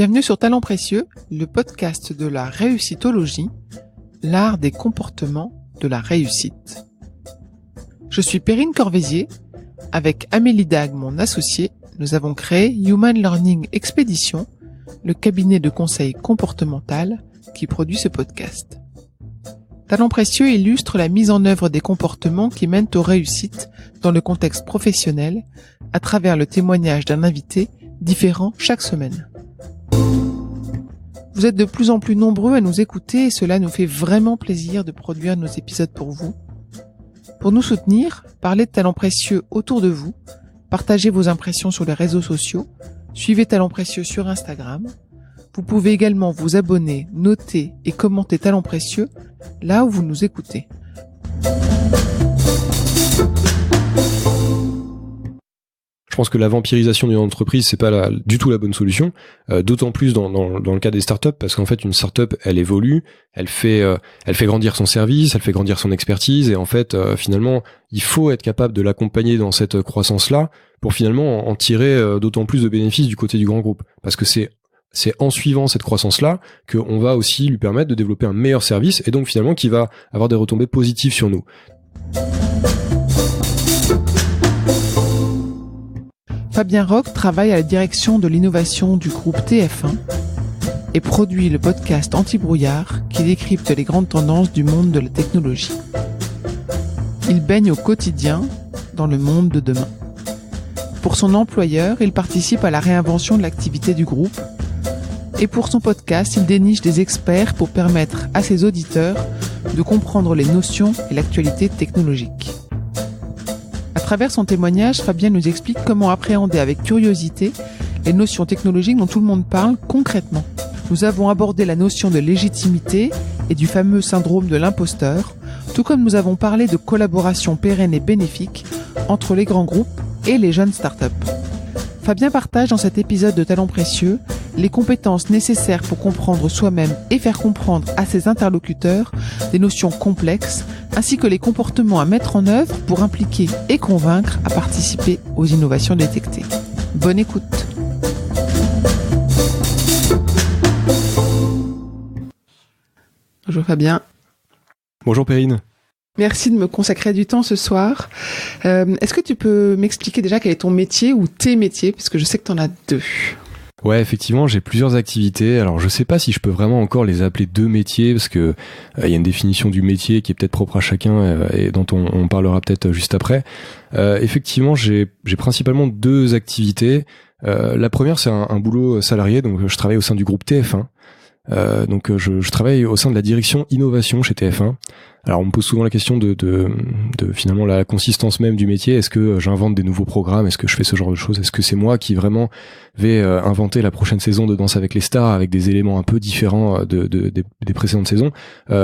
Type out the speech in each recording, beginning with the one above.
Bienvenue sur Talents Précieux, le podcast de la réussitologie, l'art des comportements de la réussite. Je suis Perrine Corvézier. Avec Amélie Dag, mon associée, nous avons créé Human Learning Expedition, le cabinet de conseil comportemental qui produit ce podcast. Talents Précieux illustre la mise en œuvre des comportements qui mènent aux réussites dans le contexte professionnel à travers le témoignage d'un invité différent chaque semaine. Vous êtes de plus en plus nombreux à nous écouter et cela nous fait vraiment plaisir de produire nos épisodes pour vous. Pour nous soutenir, parlez de Talents Précieux autour de vous, partagez vos impressions sur les réseaux sociaux, suivez Talents Précieux sur Instagram. Vous pouvez également vous abonner, noter et commenter Talents Précieux là où vous nous écoutez. Je pense que la vampirisation d'une entreprise, c'est pas du tout la bonne solution, d'autant plus dans le cas des startups, parce qu'en fait une startup, elle évolue, elle fait grandir son service, elle fait grandir son expertise, et en fait finalement il faut être capable de l'accompagner dans cette croissance-là pour finalement en tirer d'autant plus de bénéfices du côté du grand groupe, parce que c'est en suivant cette croissance-là qu'on va aussi lui permettre de développer un meilleur service, et donc finalement qui va avoir des retombées positives sur nous. Fabien Roch travaille à la direction de l'innovation du groupe TF1 et produit le podcast Anti-Brouillard qui décrypte les grandes tendances du monde de la technologie. Il baigne au quotidien dans le monde de demain. Pour son employeur, il participe à la réinvention de l'activité du groupe et pour son podcast, il déniche des experts pour permettre à ses auditeurs de comprendre les notions et l'actualité technologique. À travers son témoignage, Fabien nous explique comment appréhender avec curiosité les notions technologiques dont tout le monde parle concrètement. Nous avons abordé la notion de légitimité et du fameux syndrome de l'imposteur, tout comme nous avons parlé de collaboration pérenne et bénéfique entre les grands groupes et les jeunes startups. Fabien partage dans cet épisode de Talents Précieux les compétences nécessaires pour comprendre soi-même et faire comprendre à ses interlocuteurs des notions complexes, ainsi que les comportements à mettre en œuvre pour impliquer et convaincre à participer aux innovations détectées. Bonne écoute. Bonjour Fabien. Bonjour Perrine. Merci de me consacrer du temps ce soir. Est-ce que tu peux m'expliquer déjà quel est ton métier ou tes métiers, parce que je sais que tu en as deux. Ouais, effectivement, j'ai plusieurs activités. Alors, je sais pas si je peux vraiment encore les appeler deux métiers, parce que y a une définition du métier qui est peut-être propre à chacun et dont on parlera peut-être juste après. Effectivement, j'ai principalement deux activités. La première, c'est un boulot salarié, donc je travaille au sein du groupe TF1. Donc je travaille au sein de la direction innovation chez TF1. Alors on me pose souvent la question de finalement la consistance même du métier. Est-ce que j'invente des nouveaux programmes? Est-ce que je fais ce genre de choses? Est-ce que c'est moi qui vraiment vais inventer la prochaine saison de Danse avec les stars avec des éléments un peu différents des précédentes saisons?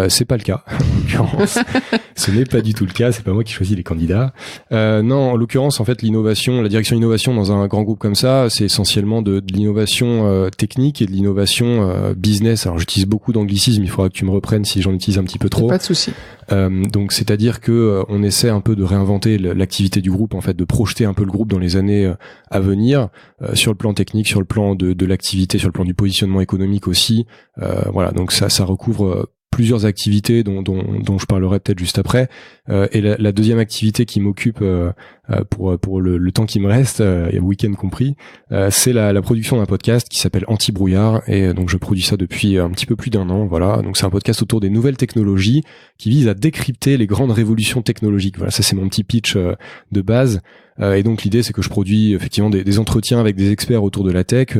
C'est pas le cas. En l'occurrence, ce n'est pas du tout le cas. C'est pas moi qui choisis les candidats. Non, en l'occurrence, en fait, l'innovation, la direction innovation dans un grand groupe comme ça, c'est essentiellement de l'innovation technique et de l'innovation business. Alors j'utilise beaucoup d'anglicismes. Il faudra que tu me reprennes si j'en utilise un petit peu trop. Pas de souci. Donc c'est-à-dire que on essaie un peu de réinventer l'activité du groupe, en fait, de projeter un peu le groupe dans les années à venir, sur le plan technique, sur le plan de l'activité, sur le plan du positionnement économique aussi. Voilà, donc ça recouvre plusieurs activités dont je parlerai peut-être juste après. Et la deuxième activité qui m'occupe pour le temps qui me reste, le week-end compris, c'est la production d'un podcast qui s'appelle Anti-Brouillard, et donc je produis ça depuis un petit peu plus d'1 an. Voilà, donc c'est un podcast autour des nouvelles technologies qui vise à décrypter les grandes révolutions technologiques. Voilà, ça c'est mon petit pitch de base. Et donc l'idée, c'est que je produis effectivement des entretiens avec des experts autour de la tech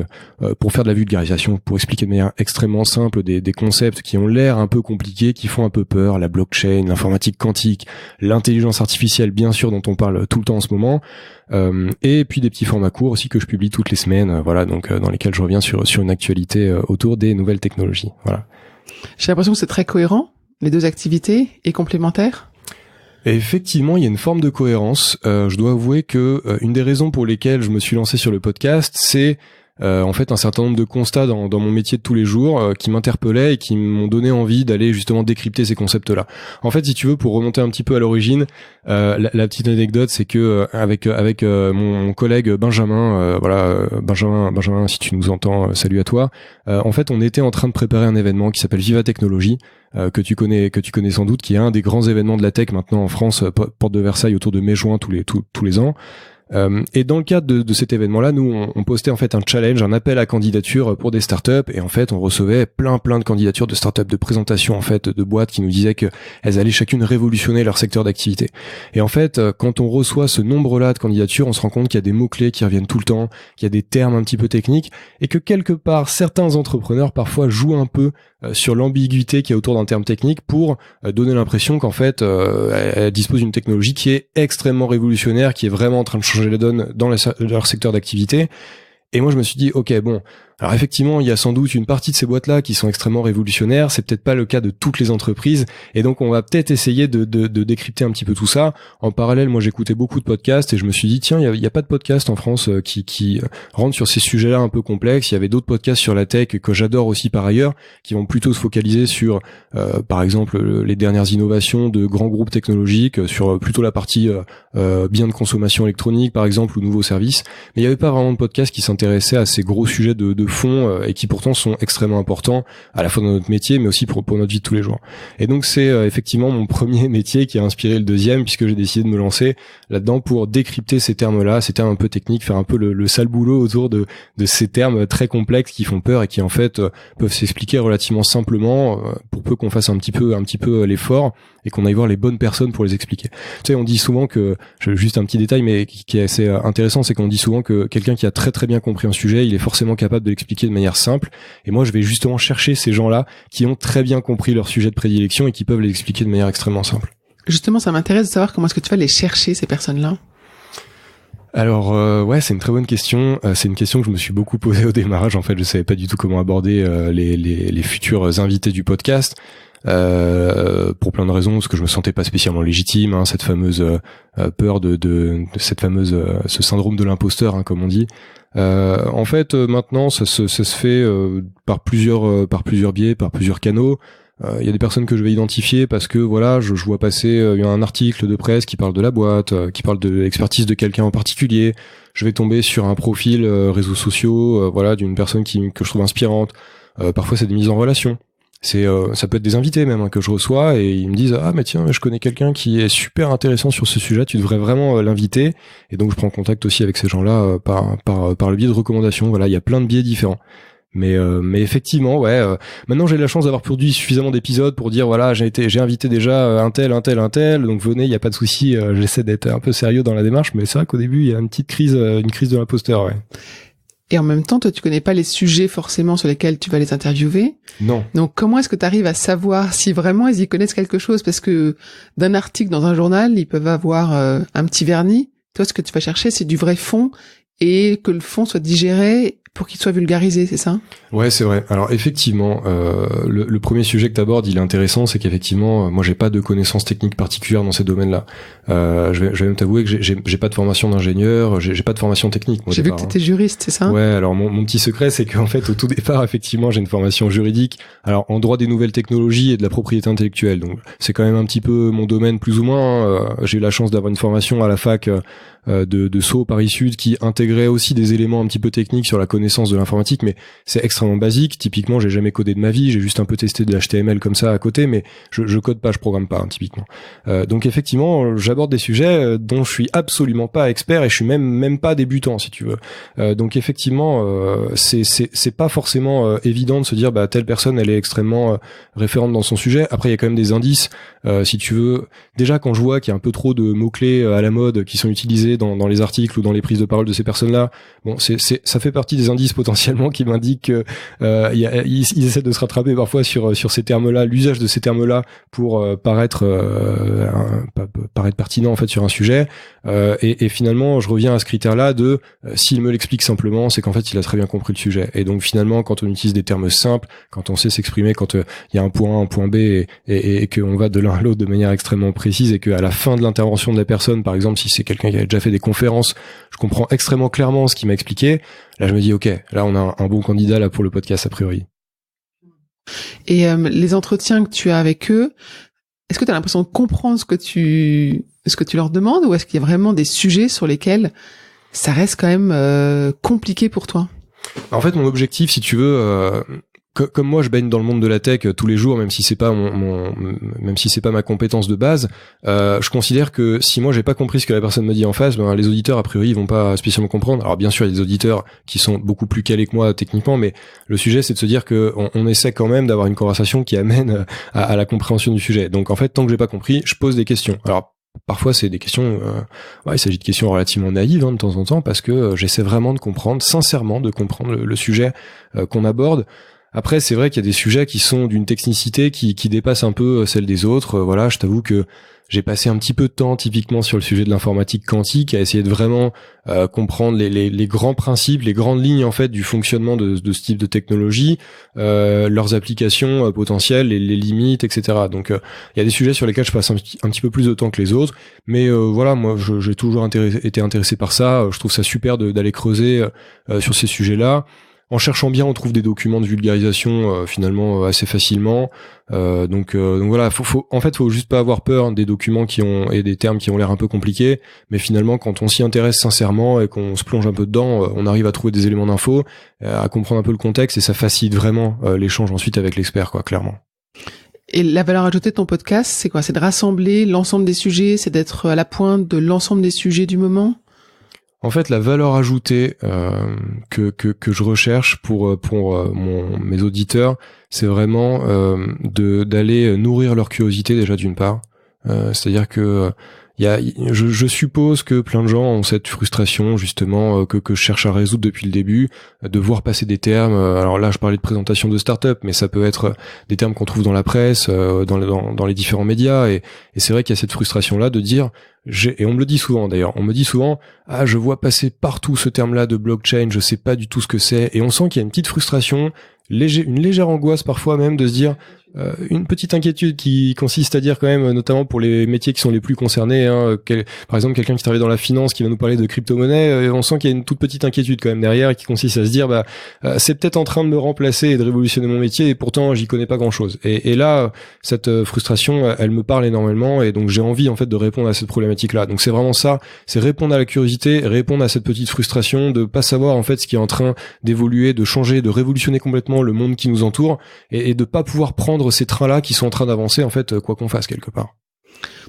pour faire de la vulgarisation, pour expliquer de manière extrêmement simple des concepts qui ont l'air un peu compliqués, qui font un peu peur: la blockchain, l'informatique quantique, l'intelligence artificielle, bien sûr, dont on parle tout le temps en ce moment, et puis des petits formats courts aussi que je publie toutes les semaines, voilà, donc dans lesquels je reviens sur une actualité autour des nouvelles technologies. Voilà. J'ai l'impression que c'est très cohérent, les deux activités, et complémentaires. Et effectivement, il y a une forme de cohérence. Je dois avouer que une des raisons pour lesquelles je me suis lancé sur le podcast, c'est en fait un certain nombre de constats dans mon métier de tous les jours qui m'interpellaient et qui m'ont donné envie d'aller justement décrypter ces concepts-là. En fait, si tu veux, pour remonter un petit peu à l'origine, la petite anecdote, c'est que avec mon collègue Benjamin, Benjamin, si tu nous entends, salut à toi. En fait, on était en train de préparer un événement qui s'appelle Viva Technologie, que tu connais sans doute, qui est un des grands événements de la tech maintenant en France, porte de Versailles, autour de mai-juin tous les ans. Et dans le cadre de cet événement-là, nous, on postait en fait un challenge, un appel à candidature pour des startups, et en fait, on recevait plein de candidatures de startups, de présentations en fait, de boîtes qui nous disaient que elles allaient chacune révolutionner leur secteur d'activité. Et en fait, quand on reçoit ce nombre-là de candidatures, on se rend compte qu'il y a des mots-clés qui reviennent tout le temps, qu'il y a des termes un petit peu techniques, et que quelque part, certains entrepreneurs parfois jouent un peu sur l'ambiguïté qu'il y a autour d'un terme technique pour donner l'impression qu'en fait, elle dispose d'une technologie qui est extrêmement révolutionnaire, qui est vraiment en train de changer la donne dans leur secteur d'activité. Et moi, je me suis dit, ok, bon, alors effectivement, il y a sans doute une partie de ces boîtes-là qui sont extrêmement révolutionnaires. C'est peut-être pas le cas de toutes les entreprises. Et donc, on va peut-être essayer de décrypter un petit peu tout ça. En parallèle, moi, j'écoutais beaucoup de podcasts et je me suis dit, tiens, il y a pas de podcast en France qui rentre sur ces sujets-là un peu complexes. Il y avait d'autres podcasts sur la tech que j'adore aussi par ailleurs, qui vont plutôt se focaliser sur, par exemple, les dernières innovations de grands groupes technologiques, sur plutôt la partie biens de consommation électronique, par exemple, ou nouveaux services. Mais il y avait pas vraiment de podcast qui s'intéressait à ces gros sujets de fond et qui pourtant sont extrêmement importants à la fois dans notre métier mais aussi pour notre vie de tous les jours. Et donc c'est effectivement mon premier métier qui a inspiré le deuxième, puisque j'ai décidé de me lancer là-dedans pour décrypter ces termes-là, ces termes un peu techniques, faire un peu le sale boulot autour de ces termes très complexes qui font peur et qui en fait peuvent s'expliquer relativement simplement pour peu qu'on fasse un petit peu l'effort et qu'on aille voir les bonnes personnes pour les expliquer. Tu sais, on dit souvent que, juste un petit détail mais qui est assez intéressant, c'est qu'on dit souvent que quelqu'un qui a très très bien compris un sujet, il est forcément capable de l'expliquer de manière simple. Et moi, je vais justement chercher ces gens-là qui ont très bien compris leur sujet de prédilection et qui peuvent les expliquer de manière extrêmement simple. Justement, ça m'intéresse de savoir comment est-ce que tu vas les chercher, ces personnes-là. Alors ouais, c'est une très bonne question. C'est une question que je me suis beaucoup posée au démarrage. En fait, je savais pas du tout comment aborder les futurs invités du podcast. Pour plein de raisons, parce que je me sentais pas spécialement légitime, hein, cette fameuse peur de cette fameuse ce syndrome de l'imposteur, hein, comme on dit. En fait, maintenant, ça se fait par plusieurs biais, par plusieurs canaux. Il y a des personnes que je vais identifier parce que voilà, je vois passer un article de presse qui parle de la boîte, qui parle de l'expertise de quelqu'un en particulier. Je vais tomber sur un profil réseaux sociaux, voilà, d'une personne que je trouve inspirante. Parfois, c'est des mises en relation. Ça peut être des invités même, hein, que je reçois et ils me disent ah mais tiens, je connais quelqu'un qui est super intéressant sur ce sujet, tu devrais vraiment l'inviter. Et donc je prends contact aussi avec ces gens-là par le biais de recommandations. Voilà, il y a plein de biais différents. Mais effectivement, ouais. Maintenant, j'ai la chance d'avoir produit suffisamment d'épisodes pour dire voilà, j'ai invité déjà un tel, donc venez, il y a pas de souci. J'essaie d'être un peu sérieux dans la démarche, mais c'est vrai qu'au début, il y a une crise de l'imposteur, ouais. Et en même temps, toi, tu connais pas les sujets forcément sur lesquels tu vas les interviewer. Non. Donc, comment est-ce que tu arrives à savoir si vraiment ils y connaissent quelque chose? Parce que d'un article dans un journal, ils peuvent avoir un petit vernis. Toi, ce que tu vas chercher, c'est du vrai fond et que le fond soit digéré pour qu'il soit vulgarisé, c'est ça? Ouais, c'est vrai. Alors effectivement, le premier sujet que tu abordes, il est intéressant, c'est qu'effectivement, moi j'ai pas de connaissances techniques particulières dans ces domaines-là. Je vais même t'avouer que j'ai pas de formation d'ingénieur, j'ai pas de formation technique. J'ai vu que t'étais juriste, c'est ça? Ouais, alors mon petit secret, c'est qu'en fait, au tout départ, effectivement, j'ai une formation juridique, alors en droit des nouvelles technologies et de la propriété intellectuelle. Donc c'est quand même un petit peu mon domaine plus ou moins. J'ai eu la chance d'avoir une formation à la fac de Sceaux Paris Sud qui intégrait aussi des éléments un petit peu techniques sur la connaissance de l'informatique, mais c'est extrêmement basique. Typiquement, j'ai jamais codé de ma vie, j'ai juste un peu testé de l'HTML comme ça à côté, mais je code pas, je programme pas, hein, typiquement. Donc effectivement, j'aborde des sujets dont je suis absolument pas expert et je suis même pas débutant, si tu veux. Donc effectivement, c'est pas forcément évident de se dire bah telle personne elle est extrêmement référente dans son sujet. Après il y a quand même des indices, si tu veux. Déjà quand je vois qu'il y a un peu trop de mots-clés à la mode qui sont utilisés dans les articles ou dans les prises de parole de ces personnes-là, bon, ça fait partie des indices potentiellement qui m'indiquent que ils essaient de se rattraper parfois sur ces termes-là, l'usage de ces termes-là pour paraître pertinent en fait sur un sujet. Et finalement, je reviens à ce critère-là de s'il me l'explique simplement, c'est qu'en fait, il a très bien compris le sujet. Et donc finalement, quand on utilise des termes simples, quand on sait s'exprimer, quand il y a un point A, un point B, et qu'on va de l'un à l'autre de manière extrêmement précise, et qu'à la fin de l'intervention de la personne, par exemple, si c'est quelqu'un qui a déjà fait des conférences, je comprends extrêmement clairement ce qu'il m'a expliqué. là je me dis ok, là on a un bon candidat là pour le podcast a priori. Et les entretiens que tu as avec eux, est-ce que tu as l'impression de comprendre ce que tu leur demandes, ou est-ce qu'il y a vraiment des sujets sur lesquels ça reste quand même compliqué pour toi? En fait, mon objectif, si tu veux, comme moi je baigne dans le monde de la tech tous les jours, même si c'est pas même si c'est pas ma compétence de base, je considère que si moi j'ai pas compris ce que la personne me dit en face, ben les auditeurs a priori ils vont pas spécialement comprendre. Alors bien sûr il y a des auditeurs qui sont beaucoup plus calés que moi techniquement, mais le sujet c'est de se dire que on essaie quand même d'avoir une conversation qui amène à la compréhension du sujet. Donc en fait tant que j'ai pas compris, je pose des questions. Alors parfois c'est des questions, il s'agit de questions relativement naïves de temps en temps, parce que j'essaie vraiment de comprendre, sincèrement de comprendre le sujet qu'on aborde. Après, c'est vrai qu'il y a des sujets qui sont d'une technicité qui dépasse un peu celle des autres. Voilà, je t'avoue que j'ai passé un petit peu de temps, typiquement sur le sujet de l'informatique quantique, à essayer de vraiment comprendre les grands principes, les grandes lignes en fait du fonctionnement de ce type de technologie, leurs applications potentielles, les limites, etc. Donc, il y a des sujets sur lesquels je passe un petit peu plus de temps que les autres, mais voilà, moi, j'ai toujours été intéressé par ça. Je trouve ça super d'aller creuser sur ces sujets-là. En cherchant bien, on trouve des documents de vulgarisation finalement assez facilement. Donc voilà, faut juste pas avoir peur des documents et des termes qui ont l'air un peu compliqués. Mais finalement, quand on s'y intéresse sincèrement et qu'on se plonge un peu dedans, on arrive à trouver des éléments d'info, à comprendre un peu le contexte, et ça facilite vraiment l'échange ensuite avec l'expert, quoi, clairement. Et la valeur ajoutée de ton podcast, c'est quoi? C'est de rassembler l'ensemble des sujets, c'est d'être à la pointe de l'ensemble des sujets du moment? En fait, la valeur ajoutée que je recherche pour mes auditeurs, c'est vraiment d'aller nourrir leur curiosité déjà d'une part. C'est-à-dire que je suppose que plein de gens ont cette frustration justement que je cherche à résoudre depuis le début, de voir passer des termes. Alors là, je parlais de présentation de start-up, mais ça peut être des termes qu'on trouve dans la presse, dans les différents médias, et c'est vrai qu'il y a cette frustration-là de dire, et on me le dit souvent d'ailleurs, on me dit souvent, je vois passer partout ce terme-là de blockchain, je sais pas du tout ce que c'est, et on sent qu'il y a une petite frustration, une légère angoisse parfois même de se dire, une petite inquiétude qui consiste à dire quand même, notamment pour les métiers qui sont les plus concernés, par exemple quelqu'un qui travaille dans la finance qui va nous parler de crypto-monnaie, on sent qu'il y a une toute petite inquiétude quand même derrière, qui consiste à se dire c'est peut-être en train de me remplacer et de révolutionner mon métier, et pourtant j'y connais pas grand-chose. Et là, cette frustration, elle me parle énormément, et donc j'ai envie en fait de répondre à cette problématique-là. Donc c'est vraiment ça, c'est répondre à la curiosité, répondre à cette petite frustration de pas savoir en fait ce qui est en train d'évoluer, de changer, de révolutionner complètement le monde qui nous entoure, et de pas pouvoir prendre ces trains-là qui sont en train d'avancer, en fait, quoi qu'on fasse quelque part.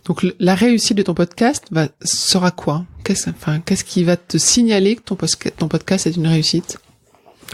Donc, la réussite de ton podcast sera quoi? Qu'est-ce qui va te signaler que ton podcast est une réussite?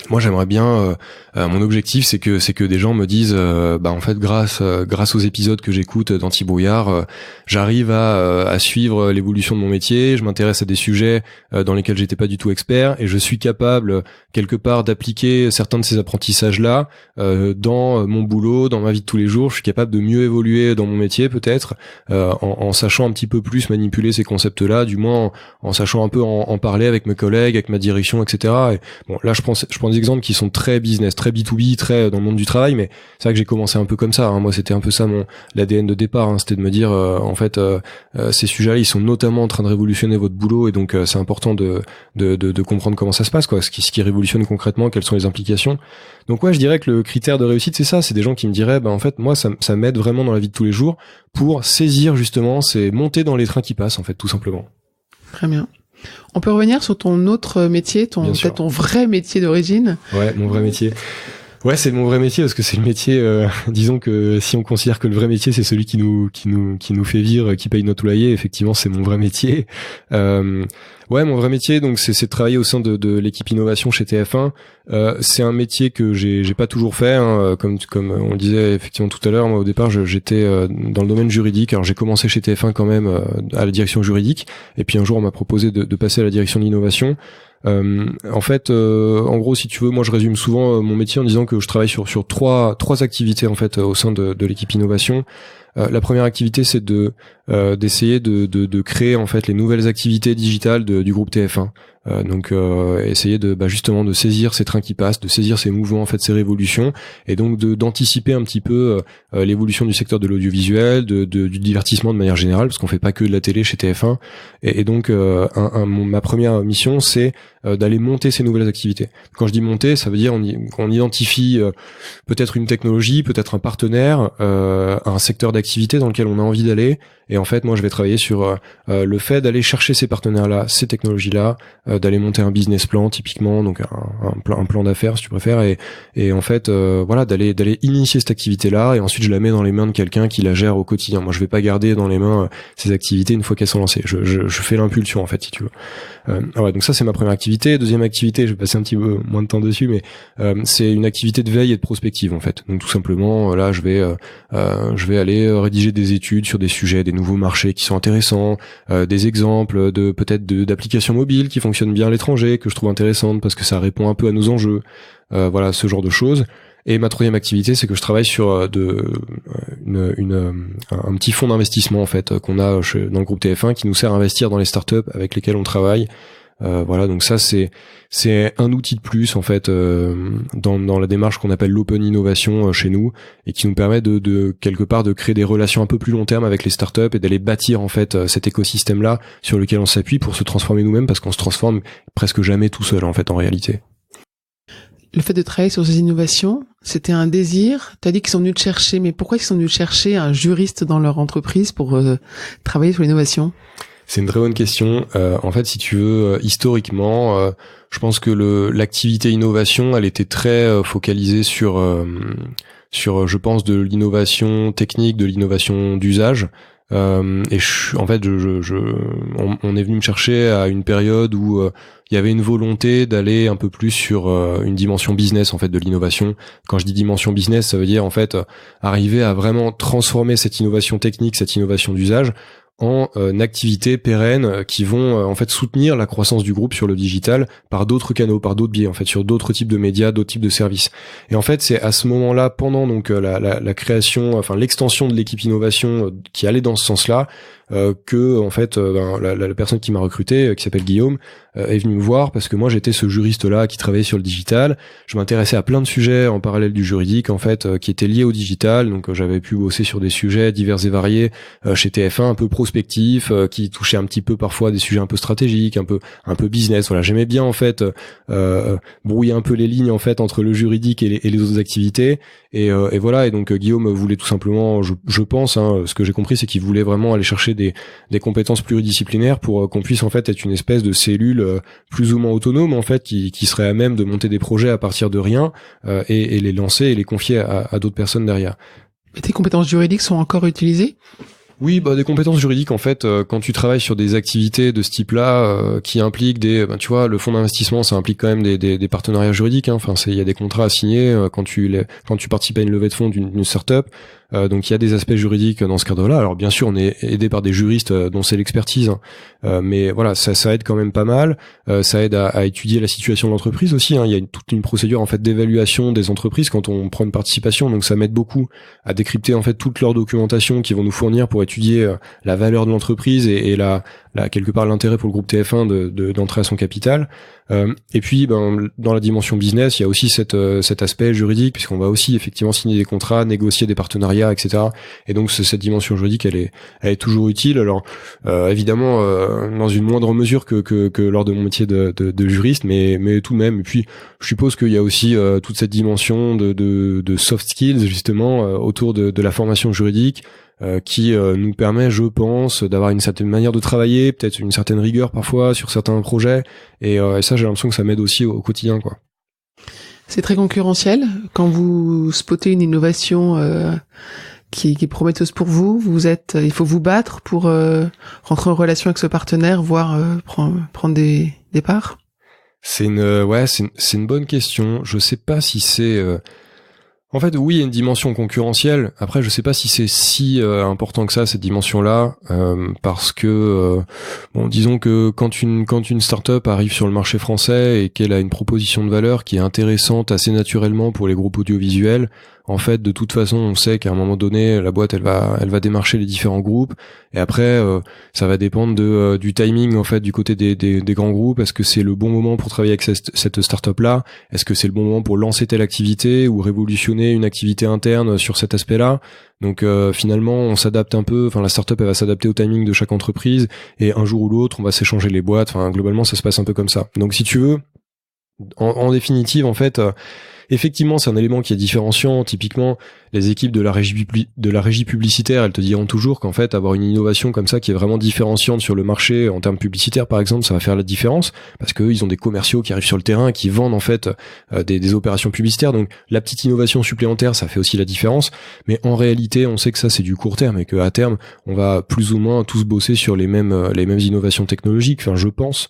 Moi, j'aimerais bien. Mon objectif, c'est que des gens me disent, en fait, grâce aux épisodes que j'écoute d'Antibrouillard, j'arrive à suivre l'évolution de mon métier. Je m'intéresse à des sujets dans lesquels j'étais pas du tout expert, et je suis capable quelque part d'appliquer certains de ces apprentissages-là dans mon boulot, dans ma vie de tous les jours. Je suis capable de mieux évoluer dans mon métier, peut-être, en sachant un petit peu plus manipuler ces concepts-là, du moins en sachant un peu en parler avec mes collègues, avec ma direction, etc. Et bon, là, je prends des exemples qui sont très business, très B2B, très dans le monde du travail, mais c'est vrai que j'ai commencé un peu comme ça. Moi, c'était un peu ça l'ADN de départ. C'était de me dire, en fait, ces sujets-là, ils sont notamment en train de révolutionner votre boulot, et donc c'est important de comprendre comment ça se passe, quoi, ce qui révolutionne concrètement, quelles sont les implications. Donc ouais, je dirais que le critère de réussite, c'est ça. C'est des gens qui me diraient, en fait, moi, ça m'aide vraiment dans la vie de tous les jours pour saisir justement, c'est monter dans les trains qui passent, en fait, tout simplement. Très bien. On peut revenir sur ton autre métier, peut-être ton vrai métier d'origine. Ouais, mon vrai métier. Ouais, c'est mon vrai métier, parce que c'est le métier, disons que si on considère que le vrai métier, c'est celui qui nous fait vivre, qui paye notre loyer, effectivement, c'est mon vrai métier. Ouais, mon vrai métier, donc, c'est de travailler au sein de l'équipe innovation chez TF1. C'est un métier que j'ai pas toujours fait, comme on le disait effectivement tout à l'heure. Moi, au départ, j'étais dans le domaine juridique. Alors, j'ai commencé chez TF1 quand même à la direction juridique, et puis un jour, on m'a proposé de passer à la direction de l'innovation. En fait, en gros, si tu veux, moi je résume souvent mon métier en disant que je travaille sur trois activités en fait au sein de l'équipe innovation. La première activité, c'est d'essayer de créer en fait les nouvelles activités digitales du groupe TF1. Donc essayer justement de saisir ces trains qui passent, de saisir ces mouvements, en fait ces révolutions, et donc d'anticiper un petit peu l'évolution du secteur de l'audiovisuel, du divertissement de manière générale, parce qu'on fait pas que de la télé chez TF1. Et donc ma première mission, c'est d'aller monter ces nouvelles activités. Quand je dis monter, ça veut dire qu'on identifie peut-être une technologie, peut-être un partenaire, un secteur d'activité dans lequel on a envie d'aller. Et en fait, moi, je vais travailler sur le fait d'aller chercher ces partenaires-là, ces technologies-là, d'aller monter un business plan typiquement, donc un plan d'affaires si tu préfères, et en fait, d'aller initier cette activité-là, et ensuite je la mets dans les mains de quelqu'un qui la gère au quotidien. Moi, je vais pas garder dans les mains ces activités une fois qu'elles sont lancées. Je fais l'impulsion en fait, si tu veux. Donc ça, c'est ma première activité. Deuxième activité, je vais passer un petit peu moins de temps dessus, mais c'est une activité de veille et de prospective en fait. Donc tout simplement, là, je vais aller rédiger des études sur des sujets, des nouveaux marchés qui sont intéressants, des exemples d'applications mobiles qui fonctionnent bien à l'étranger, que je trouve intéressantes parce que ça répond un peu à nos enjeux, ce genre de choses. Et ma troisième activité, c'est que je travaille sur un petit fonds d'investissement en fait qu'on a dans le groupe TF1 qui nous sert à investir dans les startups avec lesquelles on travaille. Donc ça c'est un outil de plus en fait dans la démarche qu'on appelle l'open innovation chez nous, et qui nous permet de quelque part de créer des relations un peu plus long terme avec les startups et d'aller bâtir en fait cet écosystème là sur lequel on s'appuie pour se transformer nous-mêmes, parce qu'on se transforme presque jamais tout seul en fait en réalité. Le fait de travailler sur ces innovations, c'était un désir. Tu as dit qu'ils sont venus te chercher, mais pourquoi ils sont venus chercher un juriste dans leur entreprise pour travailler sur l'innovation ? C'est une très bonne question. En fait, si tu veux, historiquement, je pense que l'activité innovation, elle était très focalisée sur, je pense, de l'innovation technique, de l'innovation d'usage. On est venu me chercher à une période où il y avait une volonté d'aller un peu plus sur une dimension business en fait de l'innovation. Quand je dis dimension business, ça veut dire en fait arriver à vraiment transformer cette innovation technique, cette innovation d'usage en activités pérennes qui vont en fait soutenir la croissance du groupe sur le digital par d'autres canaux, par d'autres biais en fait, sur d'autres types de médias, d'autres types de services. Et en fait, c'est à ce moment-là, pendant donc la création, enfin l'extension de l'équipe innovation qui allait dans ce sens-là, que en fait la personne qui m'a recruté, qui s'appelle Guillaume, est venue me voir parce que moi j'étais ce juriste-là qui travaillait sur le digital. Je m'intéressais à plein de sujets en parallèle du juridique en fait, qui étaient liés au digital. Donc j'avais pu bosser sur des sujets divers et variés chez TF1, un peu prospectifs, qui touchaient un petit peu parfois des sujets un peu stratégiques, un peu business. Voilà, j'aimais bien en fait brouiller un peu les lignes en fait entre le juridique et les autres activités. Et voilà. Et donc Guillaume voulait tout simplement, je pense, ce que j'ai compris, c'est qu'il voulait vraiment aller chercher des compétences pluridisciplinaires pour qu'on puisse en fait être une espèce de cellule plus ou moins autonome en fait, qui serait à même de monter des projets à partir de rien et les lancer et les confier à d'autres personnes derrière. Et tes compétences juridiques sont encore utilisées ? Oui, des compétences juridiques en fait, quand tu travailles sur des activités de ce type-là qui impliquent tu vois, le fonds d'investissement, ça implique quand même des partenariats juridiques, hein. Enfin, il y a des contrats à signer quand tu participes à une levée de fonds d'une startup. Donc il y a des aspects juridiques dans ce cadre-là. Alors bien sûr, on est aidé par des juristes dont c'est l'expertise, hein. Mais voilà, ça aide quand même pas mal. Ça aide à étudier la situation de l'entreprise aussi, hein. Il y a toute une procédure en fait d'évaluation des entreprises quand on prend une participation. Donc ça m'aide beaucoup à décrypter en fait toute leur documentation qu'ils vont nous fournir pour étudier la valeur de l'entreprise et quelque part l'intérêt pour le groupe TF1 d'entrer à son capital. Et puis dans la dimension business, il y a aussi cet aspect juridique, puisqu'on va aussi effectivement signer des contrats, négocier des partenariats, etc. Et donc cette dimension juridique, elle est toujours utile. Alors évidemment dans une moindre mesure que lors de mon métier de juriste, mais tout de même. Et puis je suppose qu'il y a aussi toute cette dimension de soft skills justement autour de la formation juridique, qui nous permet, je pense, d'avoir une certaine manière de travailler, peut-être une certaine rigueur parfois sur certains projets, et ça, j'ai l'impression que ça m'aide aussi au quotidien, quoi. C'est très concurrentiel quand vous spottez une innovation qui est prometteuse pour vous. Il faut vous battre pour rentrer en relation avec ce partenaire, voire prendre des parts. C'est une bonne question. Je sais pas si c'est en fait, oui, il y a une dimension concurrentielle. Après, je sais pas si c'est si important que ça, cette dimension-là, parce que disons que quand une start-up arrive sur le marché français et qu'elle a une proposition de valeur qui est intéressante assez naturellement pour les groupes audiovisuels, En fait, de toute façon, on sait qu'à un moment donné, la boîte, elle va démarcher les différents groupes. Et après, ça va dépendre du timing, en fait, du côté des grands groupes. Est-ce que c'est le bon moment pour travailler avec cette startup-là? Est-ce que c'est le bon moment pour lancer telle activité ou révolutionner une activité interne sur cet aspect-là? Donc finalement, on s'adapte un peu. Enfin, la startup, elle va s'adapter au timing de chaque entreprise. Et un jour ou l'autre, on va s'échanger les boîtes. Enfin, globalement, ça se passe un peu comme ça. Donc, si tu veux, en définitive, en fait, effectivement, c'est un élément qui est différenciant. Typiquement, les équipes de la régie publicitaire, elles te diront toujours qu'en fait, avoir une innovation comme ça qui est vraiment différenciante sur le marché en termes publicitaires, par exemple, ça va faire la différence parce qu'eux, ils ont des commerciaux qui arrivent sur le terrain, qui vendent en fait des opérations publicitaires. Donc, la petite innovation supplémentaire, ça fait aussi la différence. Mais en réalité, on sait que ça, c'est du court terme et qu'à terme, on va plus ou moins tous bosser sur les mêmes innovations technologiques. Enfin, je pense.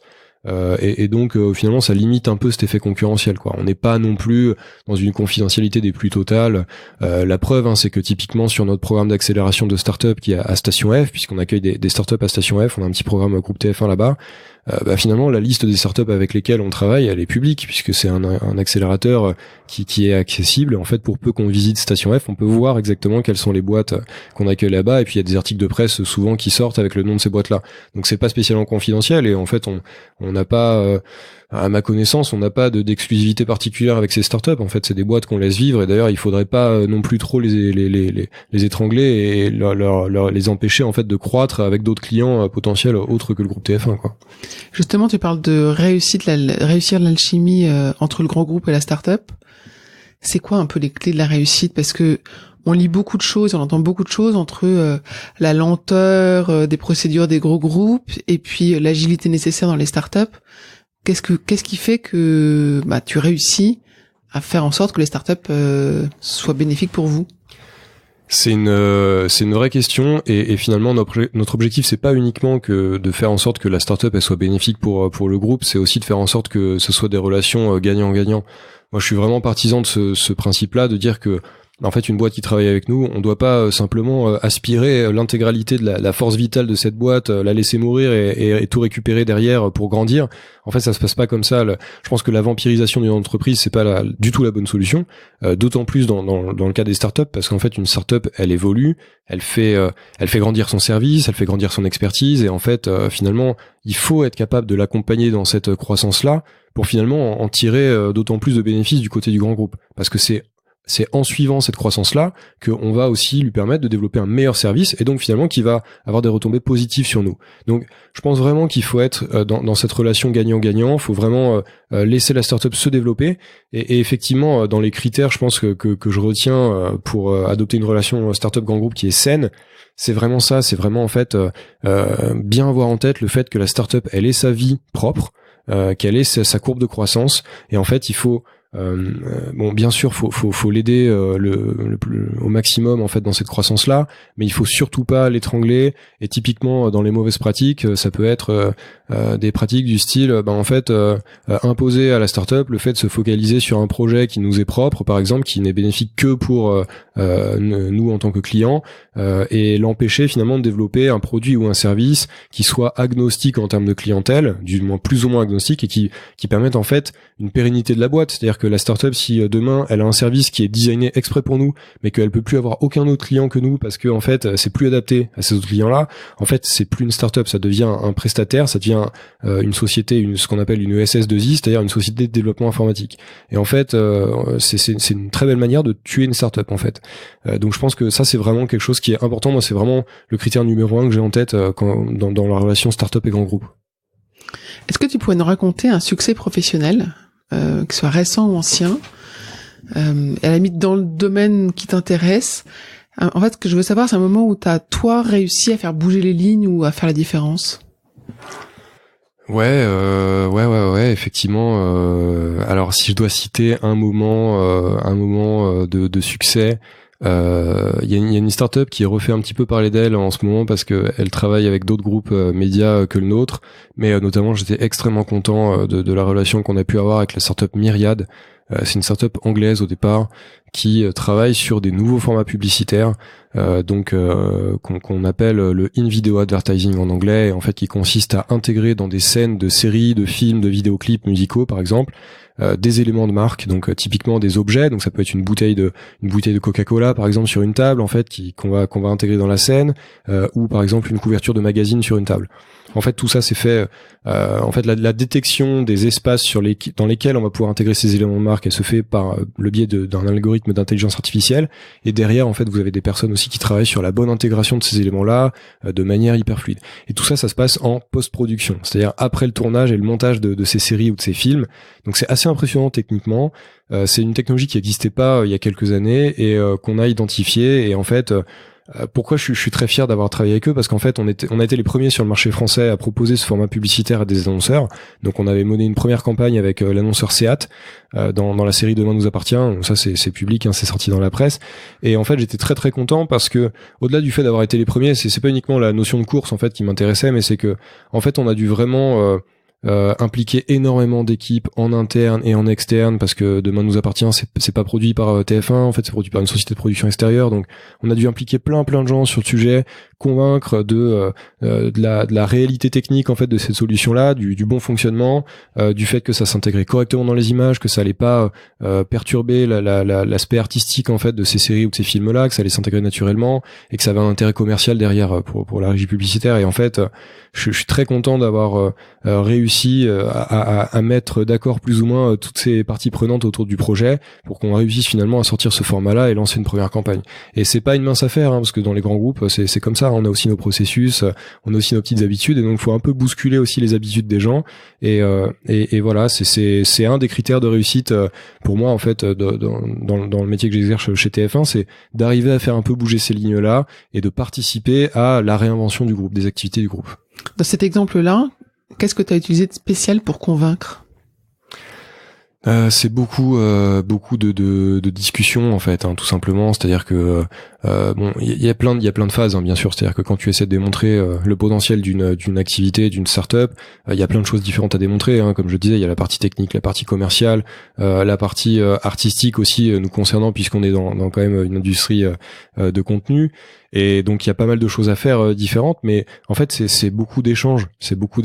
Et donc finalement ça limite un peu cet effet concurrentiel, quoi. On n'est pas non plus dans une confidentialité des plus totales. La preuve, c'est que typiquement sur notre programme d'accélération de start-up qui est à Station F, puisqu'on accueille des start-up à Station F, on a un petit programme groupe TF1 là-bas. Finalement la liste des startups avec lesquelles on travaille, elle est publique puisque c'est un accélérateur qui est accessible. En fait, pour peu qu'on visite Station F, on peut voir exactement quelles sont les boîtes qu'on accueille là-bas, et puis il y a des articles de presse souvent qui sortent avec le nom de ces boîtes-là. Donc c'est pas spécialement confidentiel, et en fait on n'a pas, à ma connaissance, on n'a pas d'exclusivité particulière avec ces startups. En fait, c'est des boîtes qu'on laisse vivre, et d'ailleurs il faudrait pas non plus trop les étrangler et les empêcher en fait de croître avec d'autres clients potentiels autres que le groupe TF1, quoi. Justement, tu parles de réussir l'alchimie entre le grand groupe et la start-up. C'est quoi un peu les clés de la réussite? Parce que on lit beaucoup de choses, on entend beaucoup de choses entre la lenteur des procédures des gros groupes et puis l'agilité nécessaire dans les startups. Qu'est-ce qui fait que tu réussis à faire en sorte que les startups soient bénéfiques pour vous? C'est une vraie question, et finalement notre objectif, c'est pas uniquement que de faire en sorte que la startup elle soit bénéfique pour le groupe, c'est aussi de faire en sorte que ce soit des relations gagnant-gagnant. Moi, je suis vraiment partisan de ce principe-là, de dire que en fait, une boîte qui travaille avec nous, on doit pas simplement aspirer l'intégralité de la force vitale de cette boîte, la laisser mourir et tout récupérer derrière pour grandir. En fait, ça se passe pas comme ça. Je pense que la vampirisation d'une entreprise, c'est pas du tout la bonne solution. D'autant plus dans le cas des startups, parce qu'en fait, une startup, elle évolue, elle fait grandir son service, elle fait grandir son expertise, et en fait, finalement, il faut être capable de l'accompagner dans cette croissance-là pour finalement en tirer d'autant plus de bénéfices du côté du grand groupe, parce que c'est en suivant cette croissance-là qu'on va aussi lui permettre de développer un meilleur service, et donc finalement qui va avoir des retombées positives sur nous. Donc je pense vraiment qu'il faut être dans cette relation gagnant-gagnant. Il faut vraiment laisser la startup se développer, et effectivement dans les critères, je pense que je retiens pour adopter une relation startup grand groupe qui est saine, c'est vraiment ça. C'est vraiment en fait bien avoir en tête le fait que la startup elle ait sa vie propre, qu'elle ait sa courbe de croissance, et en fait il faut bien sûr, faut l'aider au maximum en fait dans cette croissance-là, mais il faut surtout pas l'étrangler. Et typiquement dans les mauvaises pratiques, ça peut être des pratiques du style, imposer à la startup le fait de se focaliser sur un projet qui nous est propre, par exemple, qui n'est bénéfique que pour nous en tant que clients, et l'empêcher finalement de développer un produit ou un service qui soit agnostique en termes de clientèle, du moins plus ou moins agnostique, et qui permette en fait une pérennité de la boîte. C'est-à-dire que la startup, si demain elle a un service qui est designé exprès pour nous, mais qu'elle peut plus avoir aucun autre client que nous parce que en fait c'est plus adapté à ces autres clients-là, en fait c'est plus une startup, ça devient un prestataire, ça devient une société, ce qu'on appelle une ESS2I, c'est-à-dire une société de développement informatique. Et en fait c'est une très belle manière de tuer une startup en fait. Donc je pense que ça c'est vraiment quelque chose qui est important. Moi c'est vraiment le critère numéro 1 que j'ai en tête dans la relation startup et grand groupe. Est-ce que tu pourrais nous raconter un succès professionnel, que ce soit récent ou ancien, à la limite dans le domaine qui t'intéresse? En fait, ce que je veux savoir, c'est un moment où t'as, toi, réussi à faire bouger les lignes ou à faire la différence. Ouais, effectivement. Alors, si je dois citer un moment de succès, il y a une startup qui refait un petit peu parler d'elle en ce moment parce que elle travaille avec d'autres groupes médias que le nôtre, mais notamment j'étais extrêmement content de la relation qu'on a pu avoir avec la startup Myriad. C'est une startup anglaise au départ qui travaille sur des nouveaux formats publicitaires, qu'on appelle le in-video advertising en anglais, en fait qui consiste à intégrer dans des scènes de séries, de films, de vidéoclips musicaux par exemple, des éléments de marque, donc typiquement des objets, donc ça peut être une bouteille de Coca-Cola par exemple sur une table en fait qu'on va intégrer dans la scène, ou par exemple une couverture de magazine sur une table. En fait, tout ça c'est fait. En fait, la détection des espaces dans lesquels on va pouvoir intégrer ces éléments de marque, elle se fait par le biais d'un algorithme d'intelligence artificielle. Et derrière, en fait, vous avez des personnes aussi qui travaillent sur la bonne intégration de ces éléments-là de manière hyper fluide. Et tout ça, ça se passe en post-production, c'est-à-dire après le tournage et le montage de ces séries ou de ces films. Donc, c'est assez impressionnant techniquement. C'est une technologie qui n'existait pas il y a quelques années et qu'on a identifiée. Et en fait, pourquoi je suis très fier d'avoir travaillé avec eux, parce qu'en fait on a été les premiers sur le marché français à proposer ce format publicitaire à des annonceurs. Donc on avait mené une première campagne avec l'annonceur Seat dans la série Demain nous appartient. Ça c'est public, hein, c'est sorti dans la presse. Et en fait j'étais très très content parce que au-delà du fait d'avoir été les premiers, c'est pas uniquement la notion de course en fait qui m'intéressait, mais c'est que en fait on a dû vraiment impliquer énormément d'équipes en interne et en externe, parce que Demain nous appartient, c'est pas produit par TF1, en fait c'est produit par une société de production extérieure. Donc on a dû impliquer plein de gens sur le sujet, convaincre de la réalité technique en fait de cette solution là, du bon fonctionnement, du fait que ça s'intégrait correctement dans les images, que ça allait pas perturber l'aspect artistique en fait de ces séries ou de ces films là, que ça allait s'intégrer naturellement et que ça avait un intérêt commercial derrière pour la régie publicitaire. Et en fait je suis très content d'avoir réussi à mettre d'accord plus ou moins toutes ces parties prenantes autour du projet pour qu'on réussisse finalement à sortir ce format-là et lancer une première campagne. Et c'est pas une mince affaire, hein, parce que dans les grands groupes, c'est comme ça. On a aussi nos processus, on a aussi nos petites habitudes, et donc il faut un peu bousculer aussi les habitudes des gens. Et voilà, c'est un des critères de réussite pour moi en fait dans le métier que j'exerce chez TF1, c'est d'arriver à faire un peu bouger ces lignes-là et de participer à la réinvention du groupe, des activités du groupe. Dans cet exemple-là, qu'est-ce que tu as utilisé de spécial pour convaincre ? C'est beaucoup de discussions en fait, hein, tout simplement. C'est-à-dire que bon, il y a plein de phases, hein, bien sûr. C'est-à-dire que quand tu essaies de démontrer le potentiel d'une activité, d'une start-up, il y a plein de choses différentes à démontrer. Hein. Comme je disais, il y a la partie technique, la partie commerciale, la partie artistique aussi nous concernant, puisqu'on est dans quand même une industrie de contenu. Et donc il y a pas mal de choses à faire différentes, mais en fait c'est beaucoup d'échanges, c'est beaucoup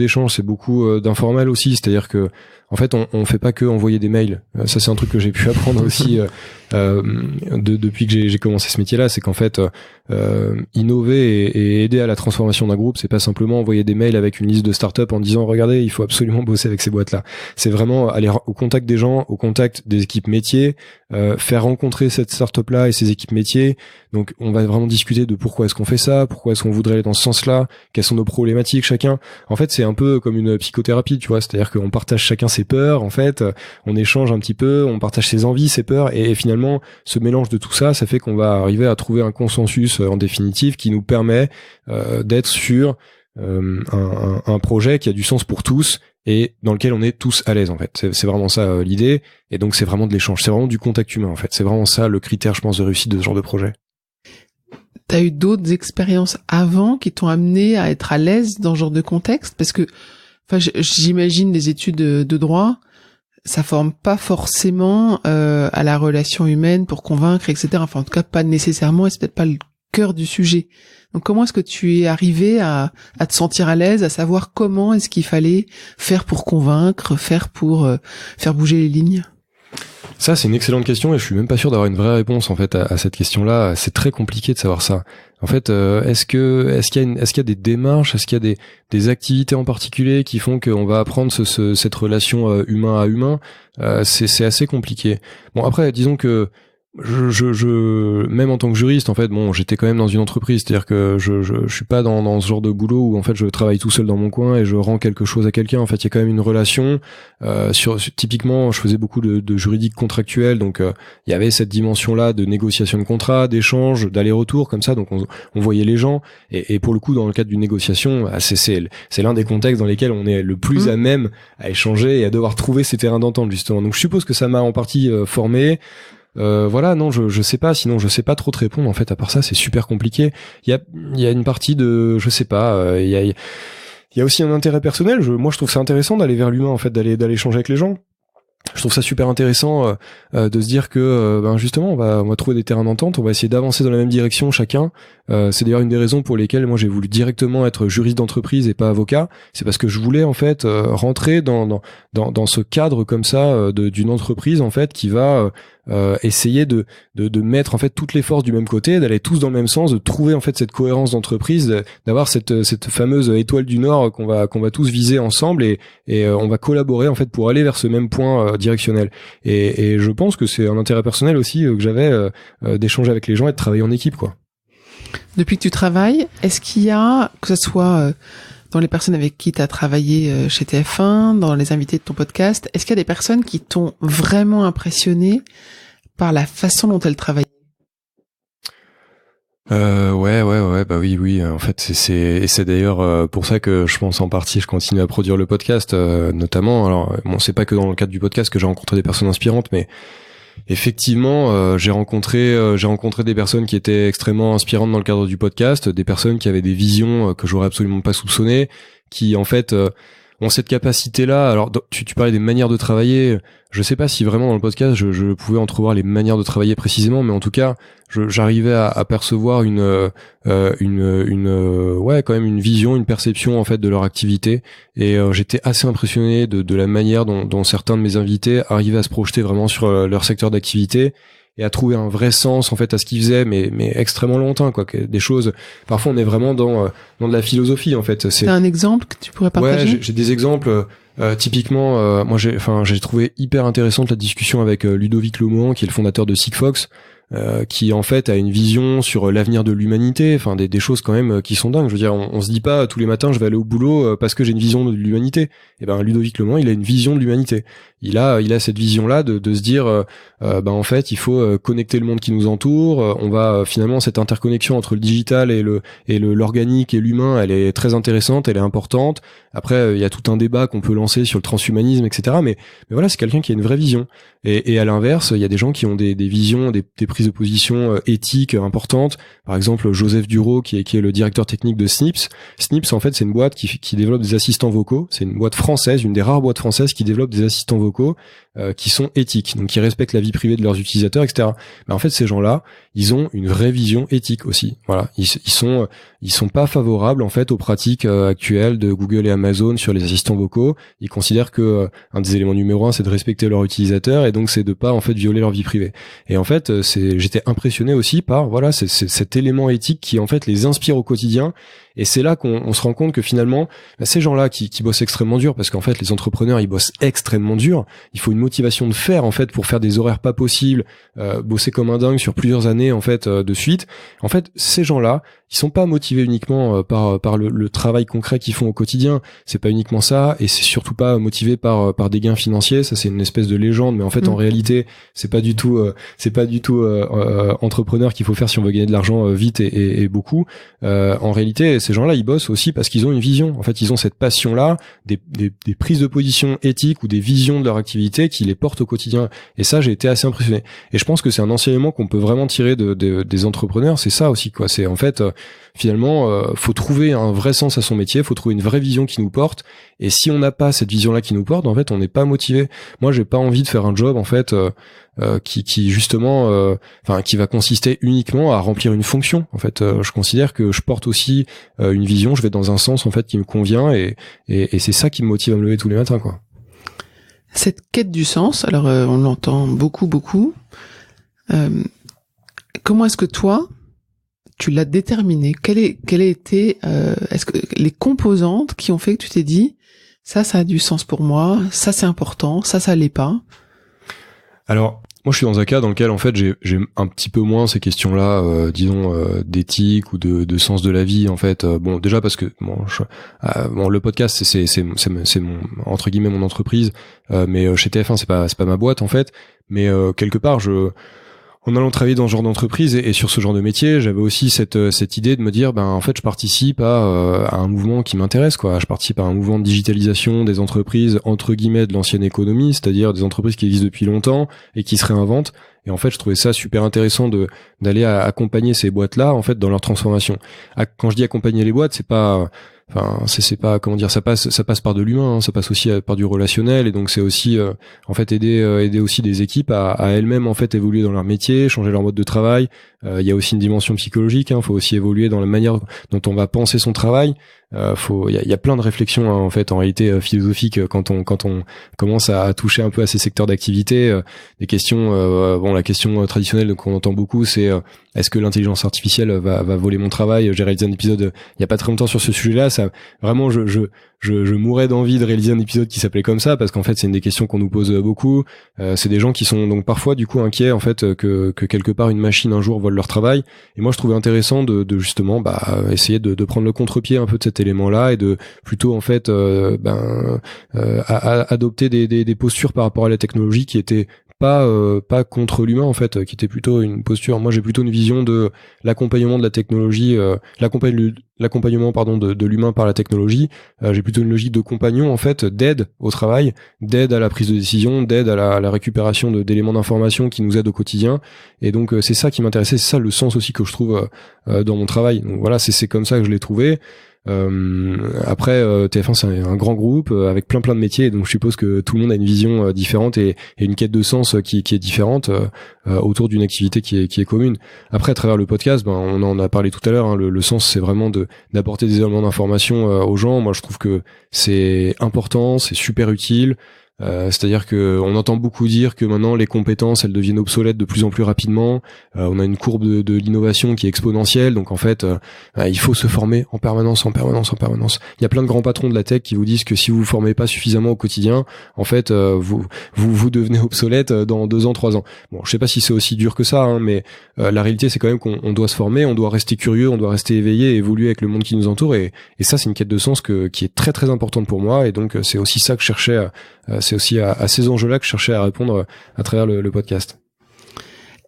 d'informel aussi. C'est-à-dire que en fait on fait pas que envoyer des mails. Ça c'est un truc que j'ai pu apprendre aussi depuis que j'ai commencé ce métier-là, c'est qu'en fait innover et aider à la transformation d'un groupe, c'est pas simplement envoyer des mails avec une liste de start-up en disant regardez, il faut absolument bosser avec ces boîtes-là. C'est vraiment aller au contact des gens, au contact des équipes métiers, faire rencontrer cette start-up-là et ses équipes métiers. Donc on va vraiment discuter de pourquoi est-ce qu'on fait ça, pourquoi est-ce qu'on voudrait aller dans ce sens-là, quelles sont nos problématiques chacun. En fait, c'est un peu comme une psychothérapie, tu vois, c'est-à-dire qu'on partage chacun ses peurs, en fait, on échange un petit peu, on partage ses envies, ses peurs, et finalement, ce mélange de tout ça, ça fait qu'on va arriver à trouver un consensus en définitive qui nous permet d'être sur un projet qui a du sens pour tous et dans lequel on est tous à l'aise en fait. C'est vraiment ça l'idée, et donc c'est vraiment de l'échange, c'est vraiment du contact humain en fait. C'est vraiment ça le critère, je pense, de réussite de ce genre de projet. T'as eu d'autres expériences avant qui t'ont amené à être à l'aise dans ce genre de contexte? Parce que, enfin, j'imagine les études de droit, ça forme pas forcément à la relation humaine pour convaincre, etc. Enfin, en tout cas, pas nécessairement, et c'est peut-être pas le cœur du sujet. Donc, comment est-ce que tu es arrivé à te sentir à l'aise, à savoir comment est-ce qu'il fallait faire pour convaincre, faire pour faire bouger les lignes? Ça, c'est une excellente question et je suis même pas sûr d'avoir une vraie réponse en fait à cette question-là. C'est très compliqué de savoir ça. En fait, est-ce qu'il y a des démarches, est-ce qu'il y a des activités en particulier qui font qu'on va apprendre cette relation humain à humain? C'est assez compliqué. Bon, après, disons que je même en tant que juriste en fait, bon, j'étais quand même dans une entreprise, c'est-à-dire que je suis pas dans ce genre de boulot où en fait je travaille tout seul dans mon coin et je rends quelque chose à quelqu'un. En fait, il y a quand même une relation typiquement, je faisais beaucoup de juridique contractuel, donc il y avait cette dimension-là de négociation de contrat, d'échange, d'aller-retour comme ça, donc on voyait les gens et pour le coup dans le cadre d'une négociation, c'est l'un des contextes dans lesquels on est le plus à même à échanger et à devoir trouver ces terrains d'entente justement. Donc je suppose que ça m'a en partie formé. Voilà, non, je sais pas, sinon je sais pas trop te répondre en fait. À part ça, c'est super compliqué. Il y a une partie de, je sais pas, il y a aussi un intérêt personnel. Moi je trouve ça intéressant d'aller vers l'humain en fait, d'aller échanger avec les gens. je trouve ça super intéressant de se dire que justement on va trouver des terrains d'entente, on va essayer d'avancer dans la même direction chacun. C'est d'ailleurs une des raisons pour lesquelles moi j'ai voulu directement être juriste d'entreprise et pas avocat. C'est parce que je voulais en fait rentrer dans ce cadre comme ça d'une entreprise en fait qui va essayer de mettre en fait toutes les forces du même côté, d'aller tous dans le même sens, de trouver en fait cette cohérence d'entreprise, d'avoir cette fameuse étoile du Nord qu'on va tous viser ensemble et on va collaborer en fait pour aller vers ce même point directionnel. Et je pense que c'est un intérêt personnel aussi que j'avais d'échanger avec les gens et de travailler en équipe, quoi. Depuis que tu travailles, est-ce qu'il y a, que ce soit dans les personnes avec qui tu as travaillé chez TF1, dans les invités de ton podcast, est-ce qu'il y a des personnes qui t'ont vraiment impressionné par la façon dont elles travaillaient? Ouais, bah oui. En fait, c'est d'ailleurs pour ça que je pense en partie je continue à produire le podcast, notamment. Alors, bon, c'est pas que dans le cadre du podcast que j'ai rencontré des personnes inspirantes, mais effectivement, j'ai rencontré des personnes qui étaient extrêmement inspirantes dans le cadre du podcast, des personnes qui avaient des visions que j'aurais absolument pas soupçonnées, qui en fait ont cette capacité-là. Alors, tu parlais des manières de travailler. Je sais pas si vraiment dans le podcast je pouvais entrevoir les manières de travailler précisément, mais en tout cas, j'arrivais à percevoir quand même une vision, une perception en fait de leur activité. Et j'étais assez impressionné de la manière dont certains de mes invités arrivaient à se projeter vraiment sur leur secteur d'activité et à trouver un vrai sens en fait à ce qu'ils faisaient, mais extrêmement lointain, quoi. Des choses. Parfois, on est vraiment dans de la philosophie en fait. C'est un exemple que tu pourrais partager? Ouais, j'ai des exemples. Typiquement, moi j'ai trouvé hyper intéressante la discussion avec Ludovic Lemohan, qui est le fondateur de Sigfox, qui en fait a une vision sur l'avenir de l'humanité, enfin des choses quand même qui sont dingues. Je veux dire, on se dit pas tous les matins je vais aller au boulot parce que j'ai une vision de l'humanité. Et ben Ludovic Lemohan, il a une vision de l'humanité. Il a cette vision là de se dire en fait il faut connecter le monde qui nous entoure. On va finalement cette interconnexion entre le digital et l'organique et l'humain, elle est très intéressante, elle est importante. Après il y a tout un débat qu'on peut lancer sur le transhumanisme, etc. Mais voilà, c'est quelqu'un qui a une vraie vision. Et à l'inverse, il y a des gens qui ont des visions, des prises de position éthiques importantes. Par exemple, Joseph Duro, qui est le directeur technique de Snips. Snips, en fait, c'est une boîte qui développe des assistants vocaux. C'est une boîte française, une des rares boîtes françaises qui développe des assistants vocaux qui sont éthiques, donc qui respectent la vie privée de leurs utilisateurs, etc. Mais en fait, ces gens-là, ils ont une vraie vision éthique aussi. Voilà, ils sont pas favorables en fait aux pratiques actuelles de Google et Amazon sur les assistants vocaux. Ils considèrent que un des éléments numéro 1, c'est de respecter leurs utilisateurs, et donc c'est de pas en fait violer leur vie privée. Et en fait, j'étais impressionné aussi par c'est cet élément éthique qui en fait les inspire au quotidien. Et c'est là qu'on se rend compte que finalement, ces gens-là qui bossent extrêmement dur, parce qu'en fait les entrepreneurs ils bossent extrêmement dur, il faut une motivation de faire en fait pour faire des horaires pas possibles, bosser comme un dingue sur plusieurs années en fait de suite. En fait, ces gens-là, ils sont pas motivés uniquement par le travail concret qu'ils font au quotidien. C'est pas uniquement ça, et c'est surtout pas motivé par des gains financiers. Ça, c'est une espèce de légende, mais en fait en réalité c'est pas du tout entrepreneur qu'il faut faire si on veut gagner de l'argent vite et beaucoup. En réalité, ces gens-là, ils bossent aussi parce qu'ils ont une vision. En fait, ils ont cette passion-là, des prises de position éthiques ou des visions de leur activité qui les portent au quotidien. Et ça, j'ai été assez impressionné. Et je pense que c'est un enseignement qu'on peut vraiment tirer des entrepreneurs. C'est ça aussi, quoi. C'est en fait, finalement, faut trouver un vrai sens à son métier, faut trouver une vraie vision qui nous porte. Et si on n'a pas cette vision-là qui nous porte, en fait, on n'est pas motivé. Moi, j'ai pas envie de faire un job, en fait, qui justement, qui va consister uniquement à remplir une fonction. En fait, je considère que je porte aussi une vision. Je vais dans un sens, en fait, qui me convient, et c'est ça qui me motive à me lever tous les matins, quoi. Cette quête du sens, alors on l'entend beaucoup. Comment est-ce que toi, tu l'as déterminé? Quelle a été, est-ce que les composantes qui ont fait que tu t'es dit, ça a du sens pour moi, ça c'est important, ça l'est pas? Alors, moi, je suis dans un cas dans lequel, en fait, j'ai un petit peu moins ces questions-là, d'éthique ou de sens de la vie, en fait. Bon, déjà parce que le podcast, c'est mon, entre guillemets, mon entreprise, mais chez TF1, c'est pas ma boîte, en fait. Mais quelque part, en allant travailler dans ce genre d'entreprise et sur ce genre de métier, j'avais aussi cette idée de me dire, en fait, je participe à un mouvement qui m'intéresse, quoi. Je participe à un mouvement de digitalisation des entreprises, entre guillemets, de l'ancienne économie, c'est-à-dire des entreprises qui existent depuis longtemps et qui se réinventent. Et en fait, je trouvais ça super intéressant d'aller accompagner ces boîtes-là, en fait, dans leur transformation. Quand je dis accompagner les boîtes, c'est pas comment dire, ça passe par de l'humain, hein, ça passe aussi par du relationnel, et donc c'est aussi en fait aider aussi des équipes à elles-mêmes en fait évoluer dans leur métier, changer leur mode de travail. Il y a aussi une dimension psychologique, hein, faut aussi évoluer dans la manière dont on va penser son travail. Il y a plein de réflexions, hein, en fait, en réalité philosophiques quand on commence à toucher un peu à ces secteurs d'activité. Des questions, la question traditionnelle qu'on entend beaucoup, c'est est-ce que l'intelligence artificielle va voler mon travail? J'ai réalisé un épisode il y a pas très longtemps sur ce sujet-là. Ça, vraiment, je mourrais d'envie de réaliser un épisode qui s'appelait comme ça, parce qu'en fait c'est une des questions qu'on nous pose beaucoup. C'est des gens qui sont donc parfois du coup inquiets en fait que quelque part une machine un jour vole leur travail. Et moi je trouvais intéressant de justement essayer de prendre le contre-pied un peu de cet élément-là et de plutôt en fait adopter des postures par rapport à la technologie qui étaient pas contre l'humain en fait, qui était plutôt une posture. Moi j'ai plutôt une vision de l'accompagnement de la technologie, l'accompagnement de l'humain par la technologie. J'ai plutôt une logique de compagnon en fait, d'aide au travail, d'aide à la prise de décision, d'aide à la récupération d'éléments d'information qui nous aident au quotidien. Et donc c'est ça qui m'intéressait, c'est ça le sens aussi que je trouve dans mon travail. Donc voilà, c'est comme ça que je l'ai trouvé. Après TF1 c'est un grand groupe avec plein de métiers, donc je suppose que tout le monde a une vision différente et une quête de sens qui est différente autour d'une activité qui est commune. Après à travers le podcast, on en a parlé tout à l'heure, hein, le sens c'est vraiment d'apporter des éléments d'information aux gens. Moi je trouve que c'est important, c'est super utile. C'est-à-dire que on entend beaucoup dire que maintenant les compétences elles deviennent obsolètes de plus en plus rapidement. On a une courbe de l'innovation qui est exponentielle, donc en fait il faut se former en permanence. Il y a plein de grands patrons de la tech qui vous disent que si vous vous formez pas suffisamment au quotidien, en fait vous devenez obsolète dans 2 ans, 3 ans. Bon, je sais pas si c'est aussi dur que ça, hein, mais la réalité c'est quand même qu'on doit se former, on doit rester curieux, on doit rester éveillé, évoluer avec le monde qui nous entoure, et ça c'est une quête de sens qui est très très importante pour moi, et donc c'est aussi ça que je cherchais. C'est aussi à ces enjeux-là que je cherchais à répondre à travers le podcast.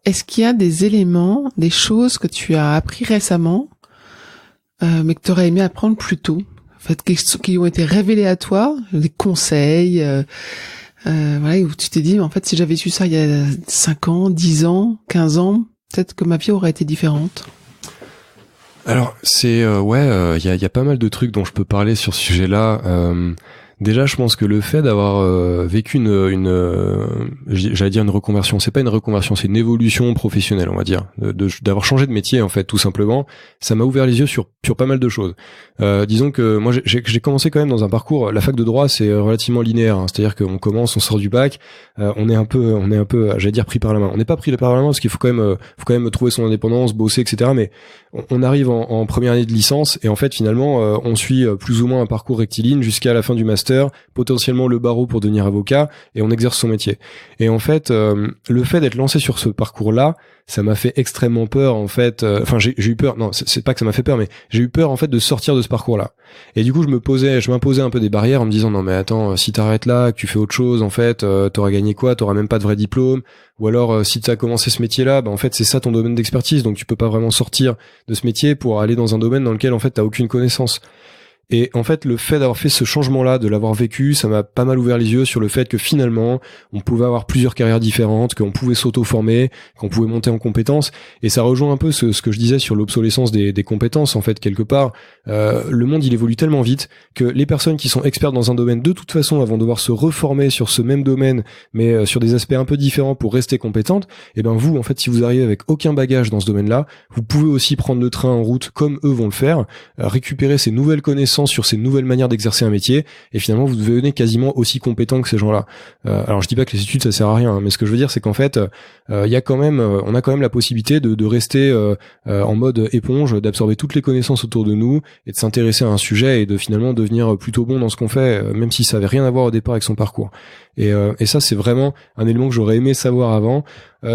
Est-ce qu'il y a des éléments, des choses que tu as appris récemment, mais que tu aurais aimé apprendre plus tôt, en fait, qui ont été révélés à toi, des conseils, où tu t'es dit, en fait, si j'avais su ça il y a 5 ans, 10 ans, 15 ans, peut-être que ma vie aurait été différente. Alors, c'est il y a pas mal de trucs dont je peux parler sur ce sujet-là. Déjà, je pense que le fait d'avoir vécu j'allais dire une reconversion, c'est pas une reconversion, c'est une évolution professionnelle, on va dire, d'avoir changé de métier en fait, tout simplement, ça m'a ouvert les yeux sur pas mal de choses. Disons que moi j'ai commencé quand même dans un parcours, la fac de droit c'est relativement linéaire, hein, c'est-à-dire qu'on commence, on sort du bac, on est un peu, j'allais dire pris par la main. On n'est pas pris par la main parce qu'il faut quand même trouver son indépendance, bosser, etc. Mais on arrive en première année de licence et en fait finalement on suit plus ou moins un parcours rectiligne jusqu'à la fin du master, potentiellement le barreau pour devenir avocat, et on exerce son métier. Et en fait, le fait d'être lancé sur ce parcours-là, ça m'a fait extrêmement peur en fait. J'ai eu peur. Non, c'est pas que ça m'a fait peur, mais j'ai eu peur en fait de sortir de ce parcours-là. Et du coup, je m'imposais un peu des barrières en me disant non mais attends, si t'arrêtes là, que tu fais autre chose, en fait, t'auras gagné quoi? T'auras même pas de vrai diplôme. Ou alors si t'as commencé ce métier-là, en fait c'est ça ton domaine d'expertise, donc tu peux pas vraiment sortir de ce métier pour aller dans un domaine dans lequel en fait t'as aucune connaissance. Et en fait, le fait d'avoir fait ce changement-là, de l'avoir vécu, ça m'a pas mal ouvert les yeux sur le fait que finalement, on pouvait avoir plusieurs carrières différentes, qu'on pouvait s'auto-former, qu'on pouvait monter en compétences. Et ça rejoint un peu ce que je disais sur l'obsolescence des compétences, en fait, quelque part. Le monde, il évolue tellement vite que les personnes qui sont expertes dans un domaine, de toute façon, vont devoir se reformer sur ce même domaine, mais sur des aspects un peu différents pour rester compétentes. Et ben vous, en fait, si vous arrivez avec aucun bagage dans ce domaine-là, vous pouvez aussi prendre le train en route comme eux vont le faire, récupérer ces nouvelles connaissances sur ces nouvelles manières d'exercer un métier, et finalement vous devenez quasiment aussi compétent que ces gens-là. Alors je dis pas que les études ça sert à rien, hein, mais ce que je veux dire c'est qu'en fait on a quand même la possibilité de rester en mode éponge, d'absorber toutes les connaissances autour de nous et de s'intéresser à un sujet et de finalement devenir plutôt bon dans ce qu'on fait, même si ça avait rien à voir au départ avec son parcours. Et ça c'est vraiment un élément que j'aurais aimé savoir avant.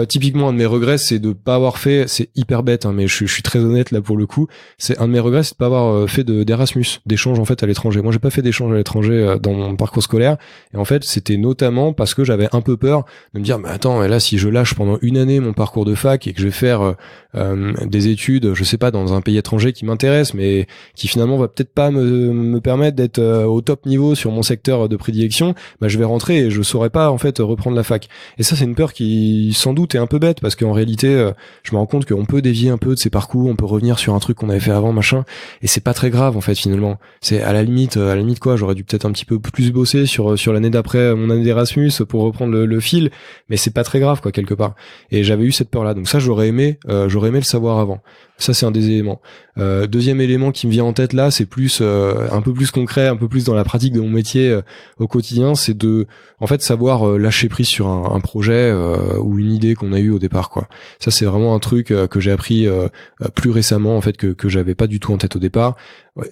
Typiquement un de mes regrets c'est de pas avoir fait, c'est hyper bête hein, mais je suis très honnête là pour le coup, c'est un de mes regrets c'est de pas avoir fait d'Erasmus, d'échange en fait à l'étranger. Moi j'ai pas fait d'échange à l'étranger dans mon parcours scolaire, et en fait c'était notamment parce que j'avais un peu peur de me dire mais attends, là si je lâche pendant une année mon parcours de fac et que je vais faire des études, je sais pas, dans un pays étranger qui m'intéresse mais qui finalement va peut-être pas me permettre d'être au top niveau sur mon secteur de prédilection, je vais rentrer et et je saurais pas en fait reprendre la fac. Et ça, c'est une peur qui sans doute est un peu bête, parce qu'en réalité, je me rends compte qu'on peut dévier un peu de ses parcours, on peut revenir sur un truc qu'on avait fait avant, machin, et c'est pas très grave en fait finalement. C'est à la limite quoi, j'aurais dû peut-être un petit peu plus bosser sur l'année d'après mon année d'Erasmus pour reprendre le fil, mais c'est pas très grave quoi quelque part. Et j'avais eu cette peur là, donc ça j'aurais aimé le savoir avant. Ça, c'est un des éléments. Deuxième élément qui me vient en tête là, c'est plus un peu plus concret, un peu plus dans la pratique de mon métier au quotidien, c'est de en fait savoir lâcher prise sur un projet ou une idée qu'on a eue au départ quoi. Ça, c'est vraiment un truc que j'ai appris plus récemment en fait, que j'avais pas du tout en tête au départ,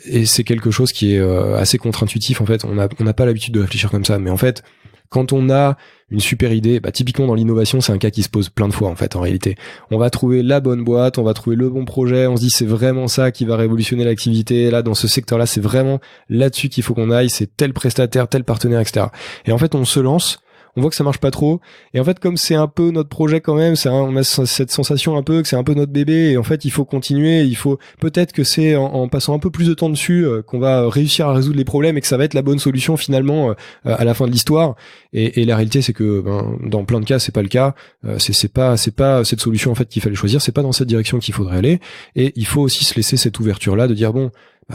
et c'est quelque chose qui est assez contre-intuitif en fait. On n'a pas l'habitude de réfléchir comme ça, mais en fait quand on a une super idée, typiquement dans l'innovation, c'est un cas qui se pose plein de fois en fait en réalité. On va trouver la bonne boîte, on va trouver le bon projet, on se dit c'est vraiment ça qui va révolutionner l'activité, là dans ce secteur-là, c'est vraiment là-dessus qu'il faut qu'on aille, c'est tel prestataire, tel partenaire, etc. Et en fait on se lance, on voit que ça marche pas trop, et en fait comme c'est un peu notre projet quand même, on a cette sensation un peu que c'est un peu notre bébé, et en fait il faut continuer, il faut peut-être que c'est en passant un peu plus de temps dessus qu'on va réussir à résoudre les problèmes, et que ça va être la bonne solution finalement à la fin de l'histoire. Et la réalité c'est que dans plein de cas c'est pas le cas, c'est pas cette solution en fait qu'il fallait choisir, c'est pas dans cette direction qu'il faudrait aller, et il faut aussi se laisser cette ouverture là de dire bon,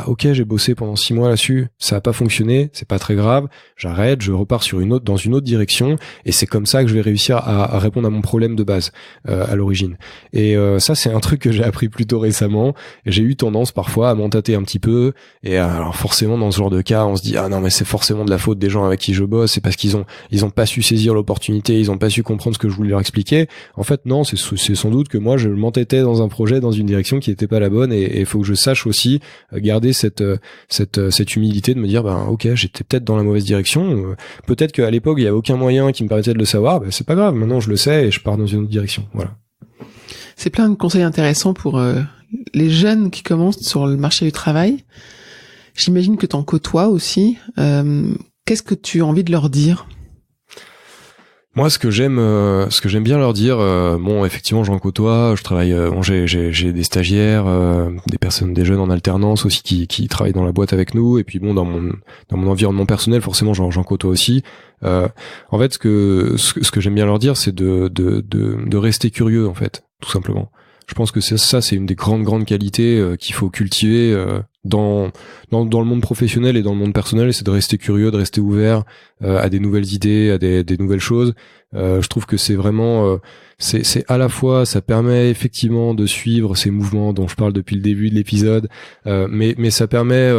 ok, j'ai bossé pendant 6 mois là-dessus, ça a pas fonctionné, c'est pas très grave, j'arrête, je repars dans une autre direction, et c'est comme ça que je vais réussir à répondre à mon problème de base à l'origine. Et ça, c'est un truc que j'ai appris plutôt récemment. J'ai eu tendance parfois à m'entêter un petit peu, et alors forcément dans ce genre de cas, on se dit ah non mais c'est forcément de la faute des gens avec qui je bosse, c'est parce qu'ils ont pas su saisir l'opportunité, ils ont pas su comprendre ce que je voulais leur expliquer. En fait non, c'est sans doute que moi je m'entêtais dans un projet, dans une direction qui était pas la bonne, et il faut que je sache aussi garder cette humilité de me dire ok, j'étais peut-être dans la mauvaise direction, peut-être qu'à l'époque il y avait aucun moyen qui me permettait de le savoir, c'est pas grave, maintenant je le sais et je pars dans une autre direction. Voilà. C'est plein de conseils intéressants pour les jeunes qui commencent sur le marché du travail. J'imagine que t'en côtoies aussi. Qu'est-ce que tu as envie de leur dire ? Moi, ce que j'aime bien leur dire, effectivement, j'en côtoie, je travaille, j'ai des stagiaires, des jeunes en alternance aussi qui travaillent dans la boîte avec nous, et puis dans mon environnement personnel, forcément, j'en côtoie aussi. En fait, ce que j'aime bien leur dire, c'est de rester curieux, en fait, tout simplement. Je pense que c'est une des grandes qualités qu'il faut cultiver dans le monde professionnel et dans le monde personnel, c'est de rester curieux, de rester ouvert à des nouvelles idées, à des nouvelles choses. Je trouve que c'est vraiment c'est à la fois, ça permet effectivement de suivre ces mouvements dont je parle depuis le début de l'épisode, mais ça permet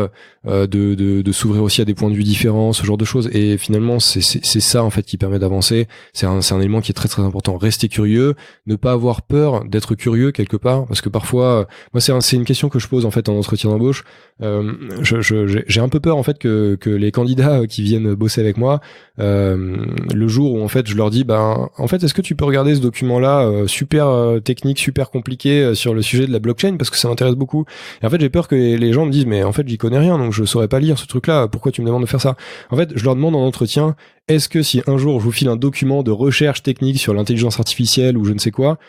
de s'ouvrir aussi à des points de vue différents, ce genre de choses. Et finalement, c'est ça en fait qui permet d'avancer. C'est un élément qui est très très important. Rester curieux, ne pas avoir peur d'être curieux quelque part, parce que parfois, moi c'est une question que je pose en fait en entretien d'embauche. J'ai un peu peur en fait que les candidats qui viennent bosser avec moi, le jour où en fait je leur dis en fait est-ce que tu peux regarder ce document là super technique, super compliqué sur le sujet de la blockchain, parce que ça m'intéresse beaucoup. Et en fait j'ai peur que les gens me disent mais en fait j'y connais rien, donc je saurais pas lire ce truc là, pourquoi tu me demandes de faire ça? En fait je leur demande en entretien, est-ce que si un jour je vous file un document de recherche technique sur l'intelligence artificielle ou je ne sais quoi,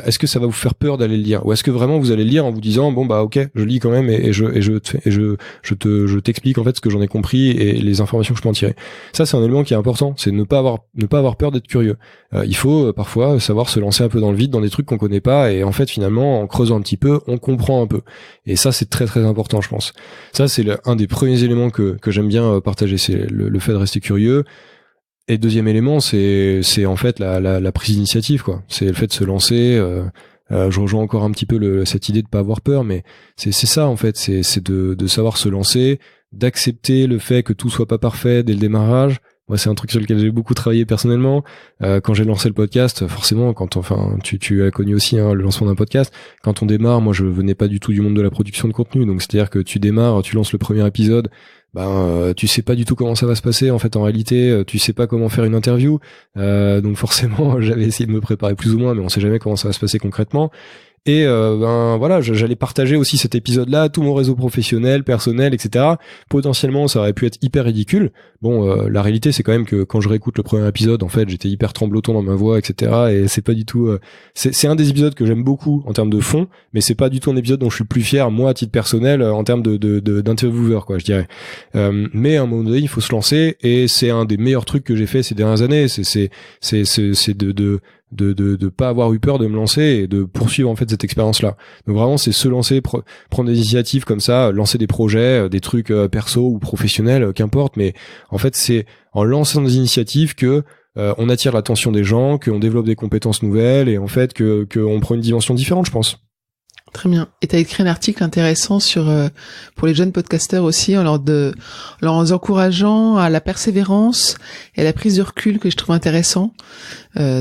est-ce que ça va vous faire peur d'aller le lire, ou est-ce que vraiment vous allez le lire en vous disant ok, je lis quand même et je t'explique en fait ce que j'en ai compris et les informations que je peux en tirer. Ça c'est un élément qui est important, c'est ne pas avoir peur d'être curieux. Il faut parfois savoir se lancer un peu dans le vide, dans des trucs qu'on connaît pas, et en fait finalement en creusant un petit peu on comprend un peu, et ça c'est très très important je pense. Ça c'est un des premiers éléments que j'aime bien partager, c'est le fait de rester curieux. Et deuxième élément, c'est en fait la prise d'initiative, quoi. C'est le fait de se lancer. Je rejoins encore un petit peu cette idée de pas avoir peur, mais c'est ça en fait. C'est de savoir se lancer, d'accepter le fait que tout soit pas parfait dès le démarrage. Moi, c'est un truc sur lequel j'ai beaucoup travaillé personnellement. Quand j'ai lancé le podcast, forcément, tu as connu aussi le lancement d'un podcast. Quand on démarre, moi, je venais pas du tout du monde de la production de contenu. Donc, c'est-à-dire que tu démarres, tu lances le premier épisode. Tu sais pas du tout comment ça va se passer. En fait, en réalité, tu sais pas comment faire une interview. Donc, forcément, j'avais essayé de me préparer plus ou moins, mais on sait jamais comment ça va se passer concrètement. Et ben voilà, j'allais partager aussi cet épisode-là à tout mon réseau professionnel, personnel, etc. Potentiellement, ça aurait pu être hyper ridicule. Bon, la réalité, c'est quand même que quand je réécoute le premier épisode, en fait, j'étais hyper tremblotant dans ma voix, etc. Et c'est pas du tout. C'est un des épisodes que j'aime beaucoup en termes de fond, mais c'est pas du tout un épisode dont je suis le plus fier, moi, à titre personnel, en termes d'intervieweur, quoi, je dirais. Mais à un moment donné, il faut se lancer, et c'est un des meilleurs trucs que j'ai fait ces dernières années. C'est de pas avoir eu peur de me lancer et de poursuivre en fait cette expérience-là. Donc vraiment, c'est se lancer, prendre des initiatives comme ça, lancer des projets, des trucs perso ou professionnels, qu'importe. Mais en fait, c'est en lançant des initiatives que on attire l'attention des gens, qu'on développe des compétences nouvelles, et en fait que on prend une dimension différente, je pense. Très bien. Et tu as écrit un article intéressant sur pour les jeunes podcasteurs aussi, en leur encourageant à la persévérance et à la prise de recul, que je trouve intéressant.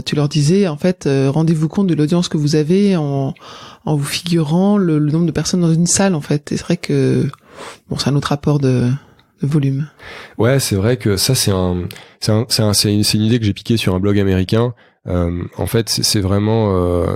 Tu leur disais, en fait, rendez-vous compte de l'audience que vous avez en vous figurant le nombre de personnes dans une salle, en fait. Et c'est vrai que bon, c'est un autre rapport de volume. Ouais, c'est vrai que ça, c'est une idée que j'ai piquée sur un blog américain. En fait, c'est vraiment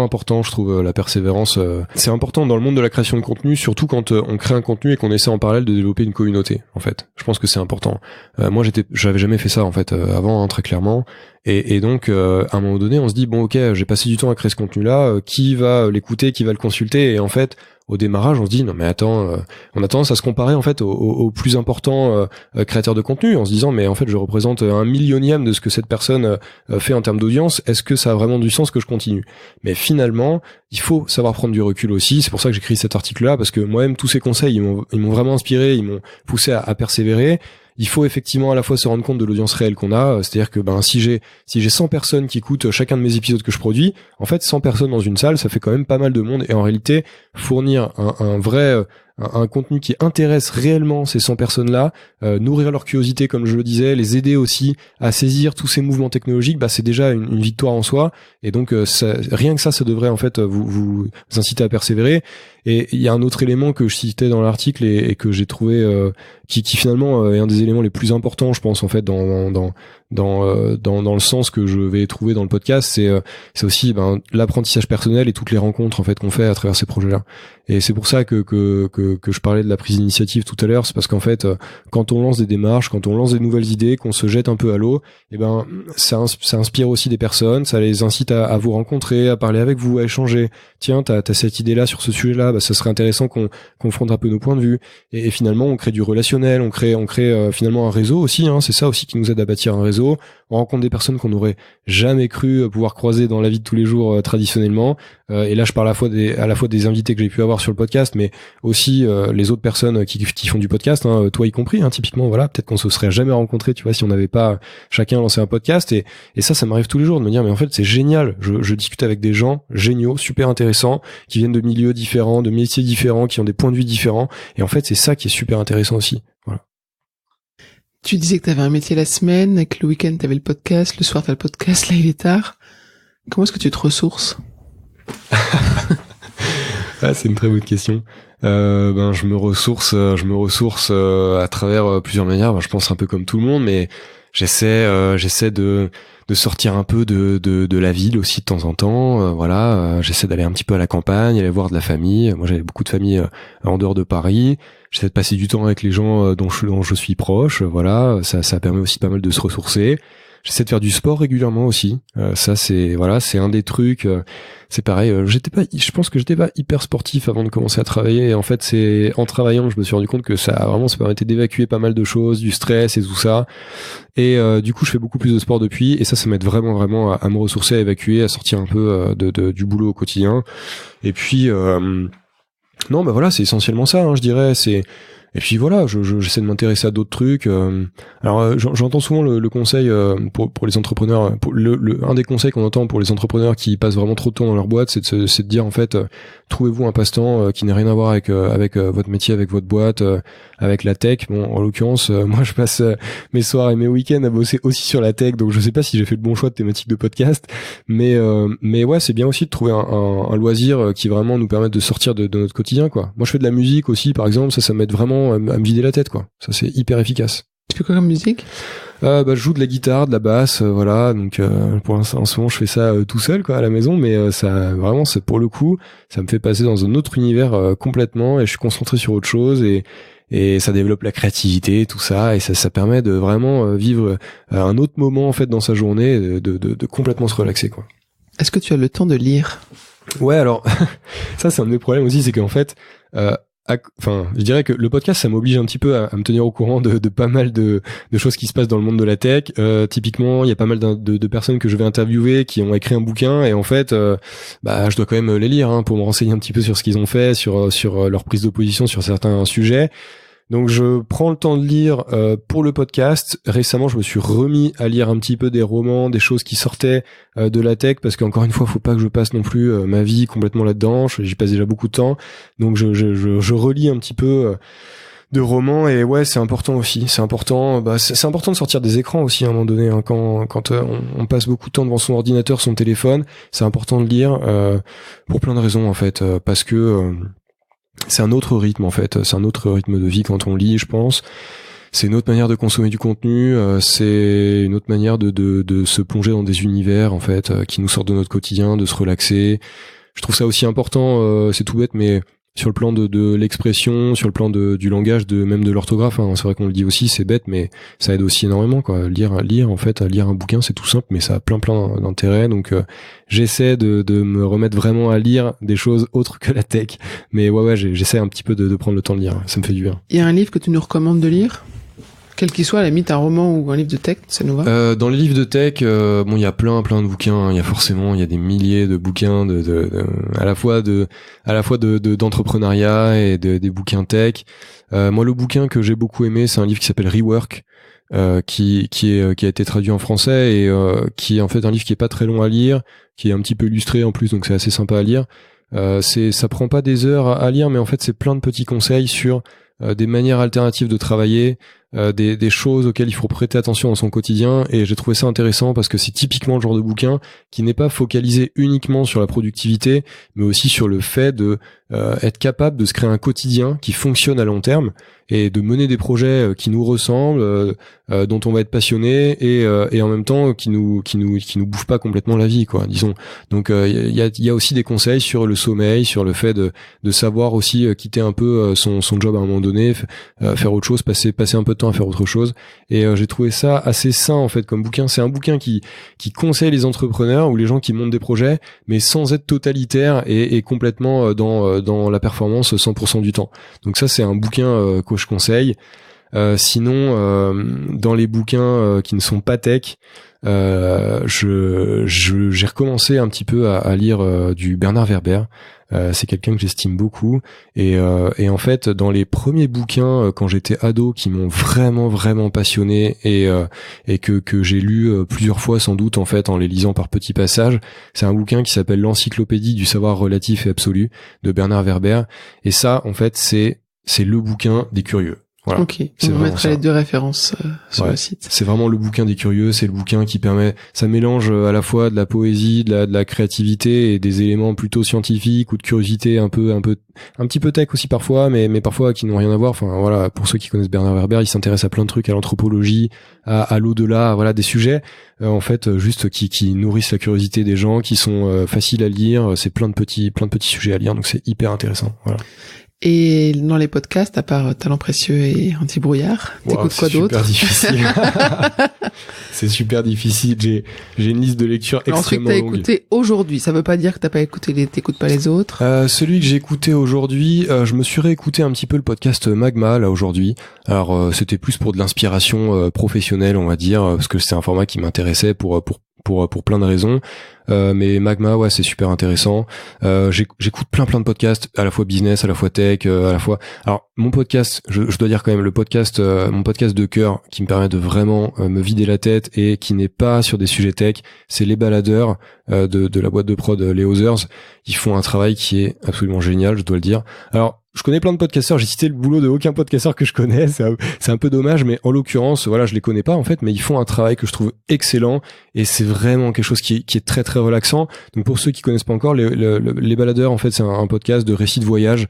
important, je trouve, la persévérance. C'est important dans le monde de la création de contenu, surtout quand on crée un contenu et qu'on essaie en parallèle de développer une communauté. En fait, je pense que c'est important. Moi, j'avais jamais fait ça en fait avant, hein, très clairement. Et donc, à un moment donné, on se dit bon, ok, j'ai passé du temps à créer ce contenu-là. Qui va l'écouter, qui va le consulter? Et en fait, au démarrage, on se dit non mais attends, on a tendance à se comparer en fait aux plus importants créateurs de contenu, en se disant mais en fait je représente 1/1000e de ce que cette personne fait en termes d'audience. Est-ce que ça a vraiment du sens que je continue? Mais finalement, il faut savoir prendre du recul aussi. C'est pour ça que j'écris cet article-là, parce que moi-même tous ces conseils, ils m'ont vraiment inspiré, ils m'ont poussé à persévérer. Il faut effectivement à la fois se rendre compte de l'audience réelle qu'on a, c'est-à-dire que si j'ai 100 personnes qui écoutent chacun de mes épisodes que je produis, en fait 100 personnes dans une salle, ça fait quand même pas mal de monde, et en réalité fournir un vrai un contenu qui intéresse réellement ces 100 personnes-là, nourrir leur curiosité, comme je le disais, les aider aussi à saisir tous ces mouvements technologiques, c'est déjà une victoire en soi. Et donc rien que ça devrait en fait vous inciter à persévérer. Et il y a un autre élément que je citais dans l'article et que j'ai trouvé qui finalement est un des éléments les plus importants, je pense, en fait, dans le sens que je vais trouver dans le podcast, c'est aussi l'apprentissage personnel et toutes les rencontres en fait qu'on fait à travers ces projets-là. Et c'est pour ça que je parlais de la prise d'initiative tout à l'heure, c'est parce qu'en fait quand on lance des démarches, quand on lance des nouvelles idées, qu'on se jette un peu à l'eau, et ça inspire aussi des personnes, ça les incite à vous rencontrer, à parler avec vous, à échanger. Tiens, t'as cette idée-là sur ce sujet-là, ça serait intéressant qu'on confronte un peu nos points de vue. Et finalement, on crée du relationnel, on crée finalement un réseau aussi, hein. C'est ça aussi qui nous aide à bâtir un réseau. On rencontre des personnes qu'on n'aurait jamais cru pouvoir croiser dans la vie de tous les jours traditionnellement. Et là, je parle à la fois des invités que j'ai pu avoir sur le podcast, mais aussi les autres personnes qui font du podcast, hein, toi y compris, hein, typiquement. Voilà, peut-être qu'on se serait jamais rencontrés, tu vois, si on n'avait pas chacun lancé un podcast. Et ça m'arrive tous les jours de me dire, mais en fait, c'est génial. Je discute avec des gens géniaux, super intéressants, qui viennent de milieux différents, de métiers différents, qui ont des points de vue différents. Et en fait, c'est ça qui est super intéressant aussi. Voilà. Tu disais que tu avais un métier la semaine, et que le week-end tu avais le podcast, le soir tu as le podcast, là il est tard. Comment est-ce que tu te ressources? C'est une très bonne question. Je me ressource à travers plusieurs manières. Je pense un peu comme tout le monde, mais j'essaie de sortir un peu de la ville aussi de temps en temps. J'essaie d'aller un petit peu à la campagne, aller voir de la famille. Moi, j'avais beaucoup de famille en dehors de Paris. J'essaie de passer du temps avec les gens dont je suis proche. Voilà, ça permet aussi pas mal de se ressourcer. J'essaie de faire du sport régulièrement aussi. C'est un des trucs. C'est pareil. Je pense que j'étais pas hyper sportif avant de commencer à travailler. Et en fait, c'est en travaillant que je me suis rendu compte que ça permettait d'évacuer pas mal de choses, du stress et tout ça. Et du coup, je fais beaucoup plus de sport depuis. Et ça m'aide vraiment à me ressourcer, à évacuer, à sortir un peu du boulot au quotidien. Et puis c'est essentiellement ça, hein, je dirais. Et puis voilà, j'essaie de m'intéresser à d'autres trucs. J'entends souvent le conseil pour les entrepreneurs. Un des conseils qu'on entend pour les entrepreneurs qui passent vraiment trop de temps dans leur boîte, c'est de dire en fait, trouvez-vous un passe-temps qui n'a rien à voir avec votre métier, avec votre boîte, avec la tech. Bon, en l'occurrence, moi je passe mes soirs et mes week-ends à bosser aussi sur la tech, donc je sais pas si j'ai fait le bon choix de thématique de podcast, mais ouais, c'est bien aussi de trouver un loisir qui vraiment nous permette de sortir de notre quotidien, quoi. Moi je fais de la musique aussi, par exemple, ça m'aide vraiment à me vider la tête, quoi. Ça c'est hyper efficace. Tu fais quoi comme musique? Je joue de la guitare, de la basse, voilà. Donc pour l'instant, en ce moment, je fais ça tout seul, quoi, à la maison. Mais ça, vraiment, c'est pour le coup, ça me fait passer dans un autre univers complètement, et je suis concentré sur autre chose, et ça développe la créativité, tout ça, et ça permet de vraiment vivre un autre moment en fait dans sa journée, de complètement se relaxer, quoi. Est-ce que tu as le temps de lire? Ouais, alors ça, c'est un de mes problèmes aussi, c'est qu'en fait. Je dirais que le podcast, ça m'oblige un petit peu à me tenir au courant de pas mal de choses qui se passent dans le monde de la tech. Typiquement, il y a pas mal de personnes que je vais interviewer qui ont écrit un bouquin, et en fait, je dois quand même les lire, hein, pour me renseigner un petit peu sur ce qu'ils ont fait, sur leur prise de position sur certains sujets. Donc je prends le temps de lire pour le podcast. Récemment, je me suis remis à lire un petit peu des romans, des choses qui sortaient de la tech, parce qu'encore une fois, faut pas que je passe non plus ma vie complètement là-dedans. J'y passe déjà beaucoup de temps, donc je relis un petit peu de romans, et ouais, c'est important aussi. C'est important. C'est important de sortir des écrans aussi à un moment donné, hein, quand on passe beaucoup de temps devant son ordinateur, son téléphone. C'est important de lire pour plein de raisons en fait, parce que c'est un autre rythme en fait, c'est un autre rythme de vie quand on lit, je pense. C'est une autre manière de consommer du contenu, c'est une autre manière de se plonger dans des univers en fait qui nous sortent de notre quotidien, de se relaxer. Je trouve ça aussi important, c'est tout bête, mais sur le plan de l'expression, sur le plan du langage, même de l'orthographe, hein. C'est vrai qu'on le dit aussi, c'est bête, mais ça aide aussi énormément, quoi. Lire en fait, lire un bouquin, c'est tout simple, mais ça a plein d'intérêts. Donc j'essaie de me remettre vraiment à lire des choses autres que la tech, mais ouais, j'essaie un petit peu de prendre le temps de lire. Ça me fait du bien. Il y a un livre que tu nous recommandes de lire? Quel qu'il soit, à la limite, un roman ou un livre de tech, ça nous va? Dans les livres de tech, il y a plein de bouquins, hein. Il y a des milliers de bouquins à la fois d'entrepreneuriat et des bouquins tech. Moi, le bouquin que j'ai beaucoup aimé, c'est un livre qui s'appelle Rework, qui a été traduit en français, et qui est en fait un livre qui est pas très long à lire, qui est un petit peu illustré en plus, donc c'est assez sympa à lire. Ça prend pas des heures à lire, mais en fait, c'est plein de petits conseils sur des manières alternatives de travailler, des choses auxquelles il faut prêter attention dans son quotidien, et j'ai trouvé ça intéressant parce que c'est typiquement le genre de bouquin qui n'est pas focalisé uniquement sur la productivité, mais aussi sur le fait de être capable de se créer un quotidien qui fonctionne à long terme, et de mener des projets qui nous ressemblent, dont on va être passionné, et en même temps qui nous bouffent pas complètement la vie, quoi, disons. Donc il y a aussi des conseils sur le sommeil, sur le fait de savoir aussi quitter un peu son job à un moment donné, faire autre chose, passer un peu de temps à faire autre chose. Et j'ai trouvé ça assez sain en fait comme bouquin. C'est un bouquin qui conseille les entrepreneurs ou les gens qui montent des projets, mais sans être totalitaire et complètement dans la performance 100% du temps. Donc ça, c'est un bouquin que je conseille. Sinon, dans les bouquins qui ne sont pas tech, j'ai recommencé un petit peu à lire du Bernard Werber. C'est quelqu'un que j'estime beaucoup, et en fait, dans les premiers bouquins quand j'étais ado, qui m'ont vraiment passionné, et que j'ai lu plusieurs fois sans doute en fait, en les lisant par petits passages, c'est un bouquin qui s'appelle l'Encyclopédie du savoir relatif et absolu de Bernard Werber, et ça en fait c'est le bouquin des curieux. Voilà. Ok, on va mettre les deux références sur le site. C'est vraiment le bouquin des curieux, c'est le bouquin qui permet, ça mélange à la fois de la poésie, de la créativité, et des éléments plutôt scientifiques ou de curiosité un petit peu tech aussi parfois, mais parfois qui n'ont rien à voir. Enfin voilà, pour ceux qui connaissent Bernard Werber, il s'intéresse à plein de trucs, à l'anthropologie, à l'au-delà, voilà, des sujets en fait juste qui nourrissent la curiosité des gens, qui sont faciles à lire. C'est plein de petits sujets à lire, donc c'est hyper intéressant. Voilà. Et dans les podcasts, à part Talent Précieux et Anti-Brouillard, t'écoutes quoi d'autre? C'est super difficile. C'est super difficile. J'ai une liste de lecture extrêmement longue. Ensuite, t'as écouté aujourd'hui. Ça veut pas dire que t'écoutes pas les autres. Celui que j'ai écouté aujourd'hui, je me suis réécouté un petit peu le podcast Magma, là, aujourd'hui. Alors, c'était plus pour de l'inspiration professionnelle, on va dire, parce que c'est un format qui m'intéressait pour plein de raisons. Mais Magma, ouais, c'est super intéressant. J'écoute plein de podcasts, à la fois business, à la fois tech, à la fois. Alors, mon podcast, je dois dire quand même, mon podcast de cœur, qui me permet de vraiment me vider la tête et qui n'est pas sur des sujets tech, c'est Les Baladeurs de la boîte de prod Les Others. Ils font un travail qui est absolument génial, je dois le dire. Alors, je connais plein de podcasteurs, j'ai cité le boulot de aucun podcasteur que je connais, c'est un peu dommage, mais en l'occurrence, voilà, je les connais pas en fait, mais ils font un travail que je trouve excellent, et c'est vraiment quelque chose qui est très très relaxant. Donc pour ceux qui connaissent pas encore, les baladeurs, en fait, c'est un podcast de récits de voyage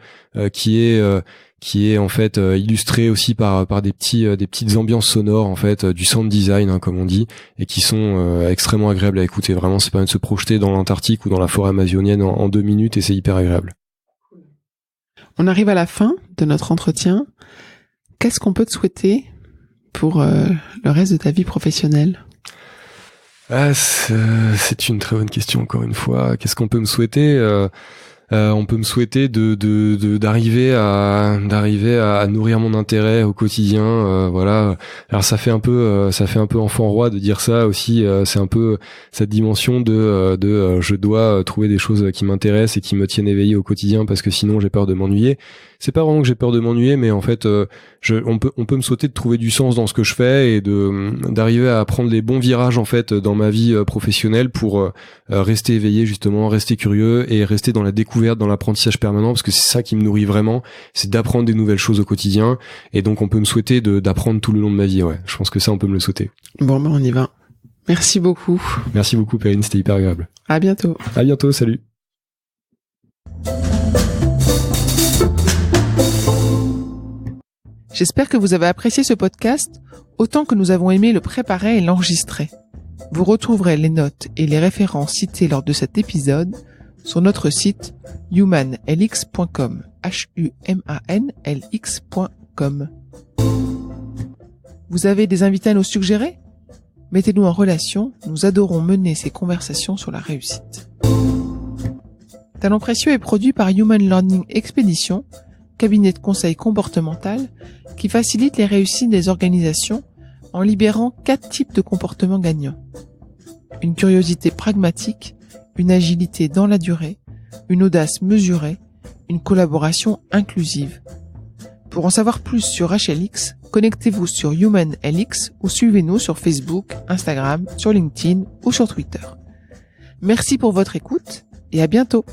qui est en fait illustré aussi par des petites ambiances sonores, en fait, du sound design, hein, comme on dit, et qui sont extrêmement agréables à écouter. Vraiment, c'est pas de se projeter dans l'Antarctique ou dans la forêt amazonienne en 2 minutes, et c'est hyper agréable. On arrive à la fin de notre entretien. Qu'est-ce qu'on peut te souhaiter pour le reste de ta vie professionnelle ? C'est une très bonne question, encore une fois. Qu'est-ce qu'on peut me souhaiter ? On peut me souhaiter d'arriver à nourrir mon intérêt au quotidien, voilà. Alors ça fait un peu enfant roi de dire ça aussi. C'est un peu cette dimension de je dois trouver des choses qui m'intéressent et qui me tiennent éveillé au quotidien, parce que sinon j'ai peur de m'ennuyer. C'est pas vraiment que j'ai peur de m'ennuyer, mais en fait, on peut me souhaiter de trouver du sens dans ce que je fais et d'arriver à prendre les bons virages, en fait, dans ma vie professionnelle pour rester éveillé, justement, rester curieux et rester dans la découverte, dans l'apprentissage permanent, parce que c'est ça qui me nourrit vraiment, c'est d'apprendre des nouvelles choses au quotidien. Et donc on peut me souhaiter d'apprendre tout le long de ma vie. Ouais, je pense que ça, on peut me le souhaiter. Bon, on y va. Merci beaucoup. Merci beaucoup, Perrine, c'était hyper agréable. À bientôt. À bientôt, salut. J'espère que vous avez apprécié ce podcast autant que nous avons aimé le préparer et l'enregistrer. Vous retrouverez les notes et les références citées lors de cet épisode sur notre site humanlx.com. humanlx.com. Vous avez des invités à nous suggérer ? Mettez-nous en relation, nous adorons mener ces conversations sur la réussite. Talent Précieux est produit par Human Learning Expedition, cabinet de conseil comportemental qui facilite les réussites des organisations en libérant 4 types de comportements gagnants. Une curiosité pragmatique, une agilité dans la durée, une audace mesurée, une collaboration inclusive. Pour en savoir plus sur HLX, connectez-vous sur HumanLX ou suivez-nous sur Facebook, Instagram, sur LinkedIn ou sur Twitter. Merci pour votre écoute et à bientôt.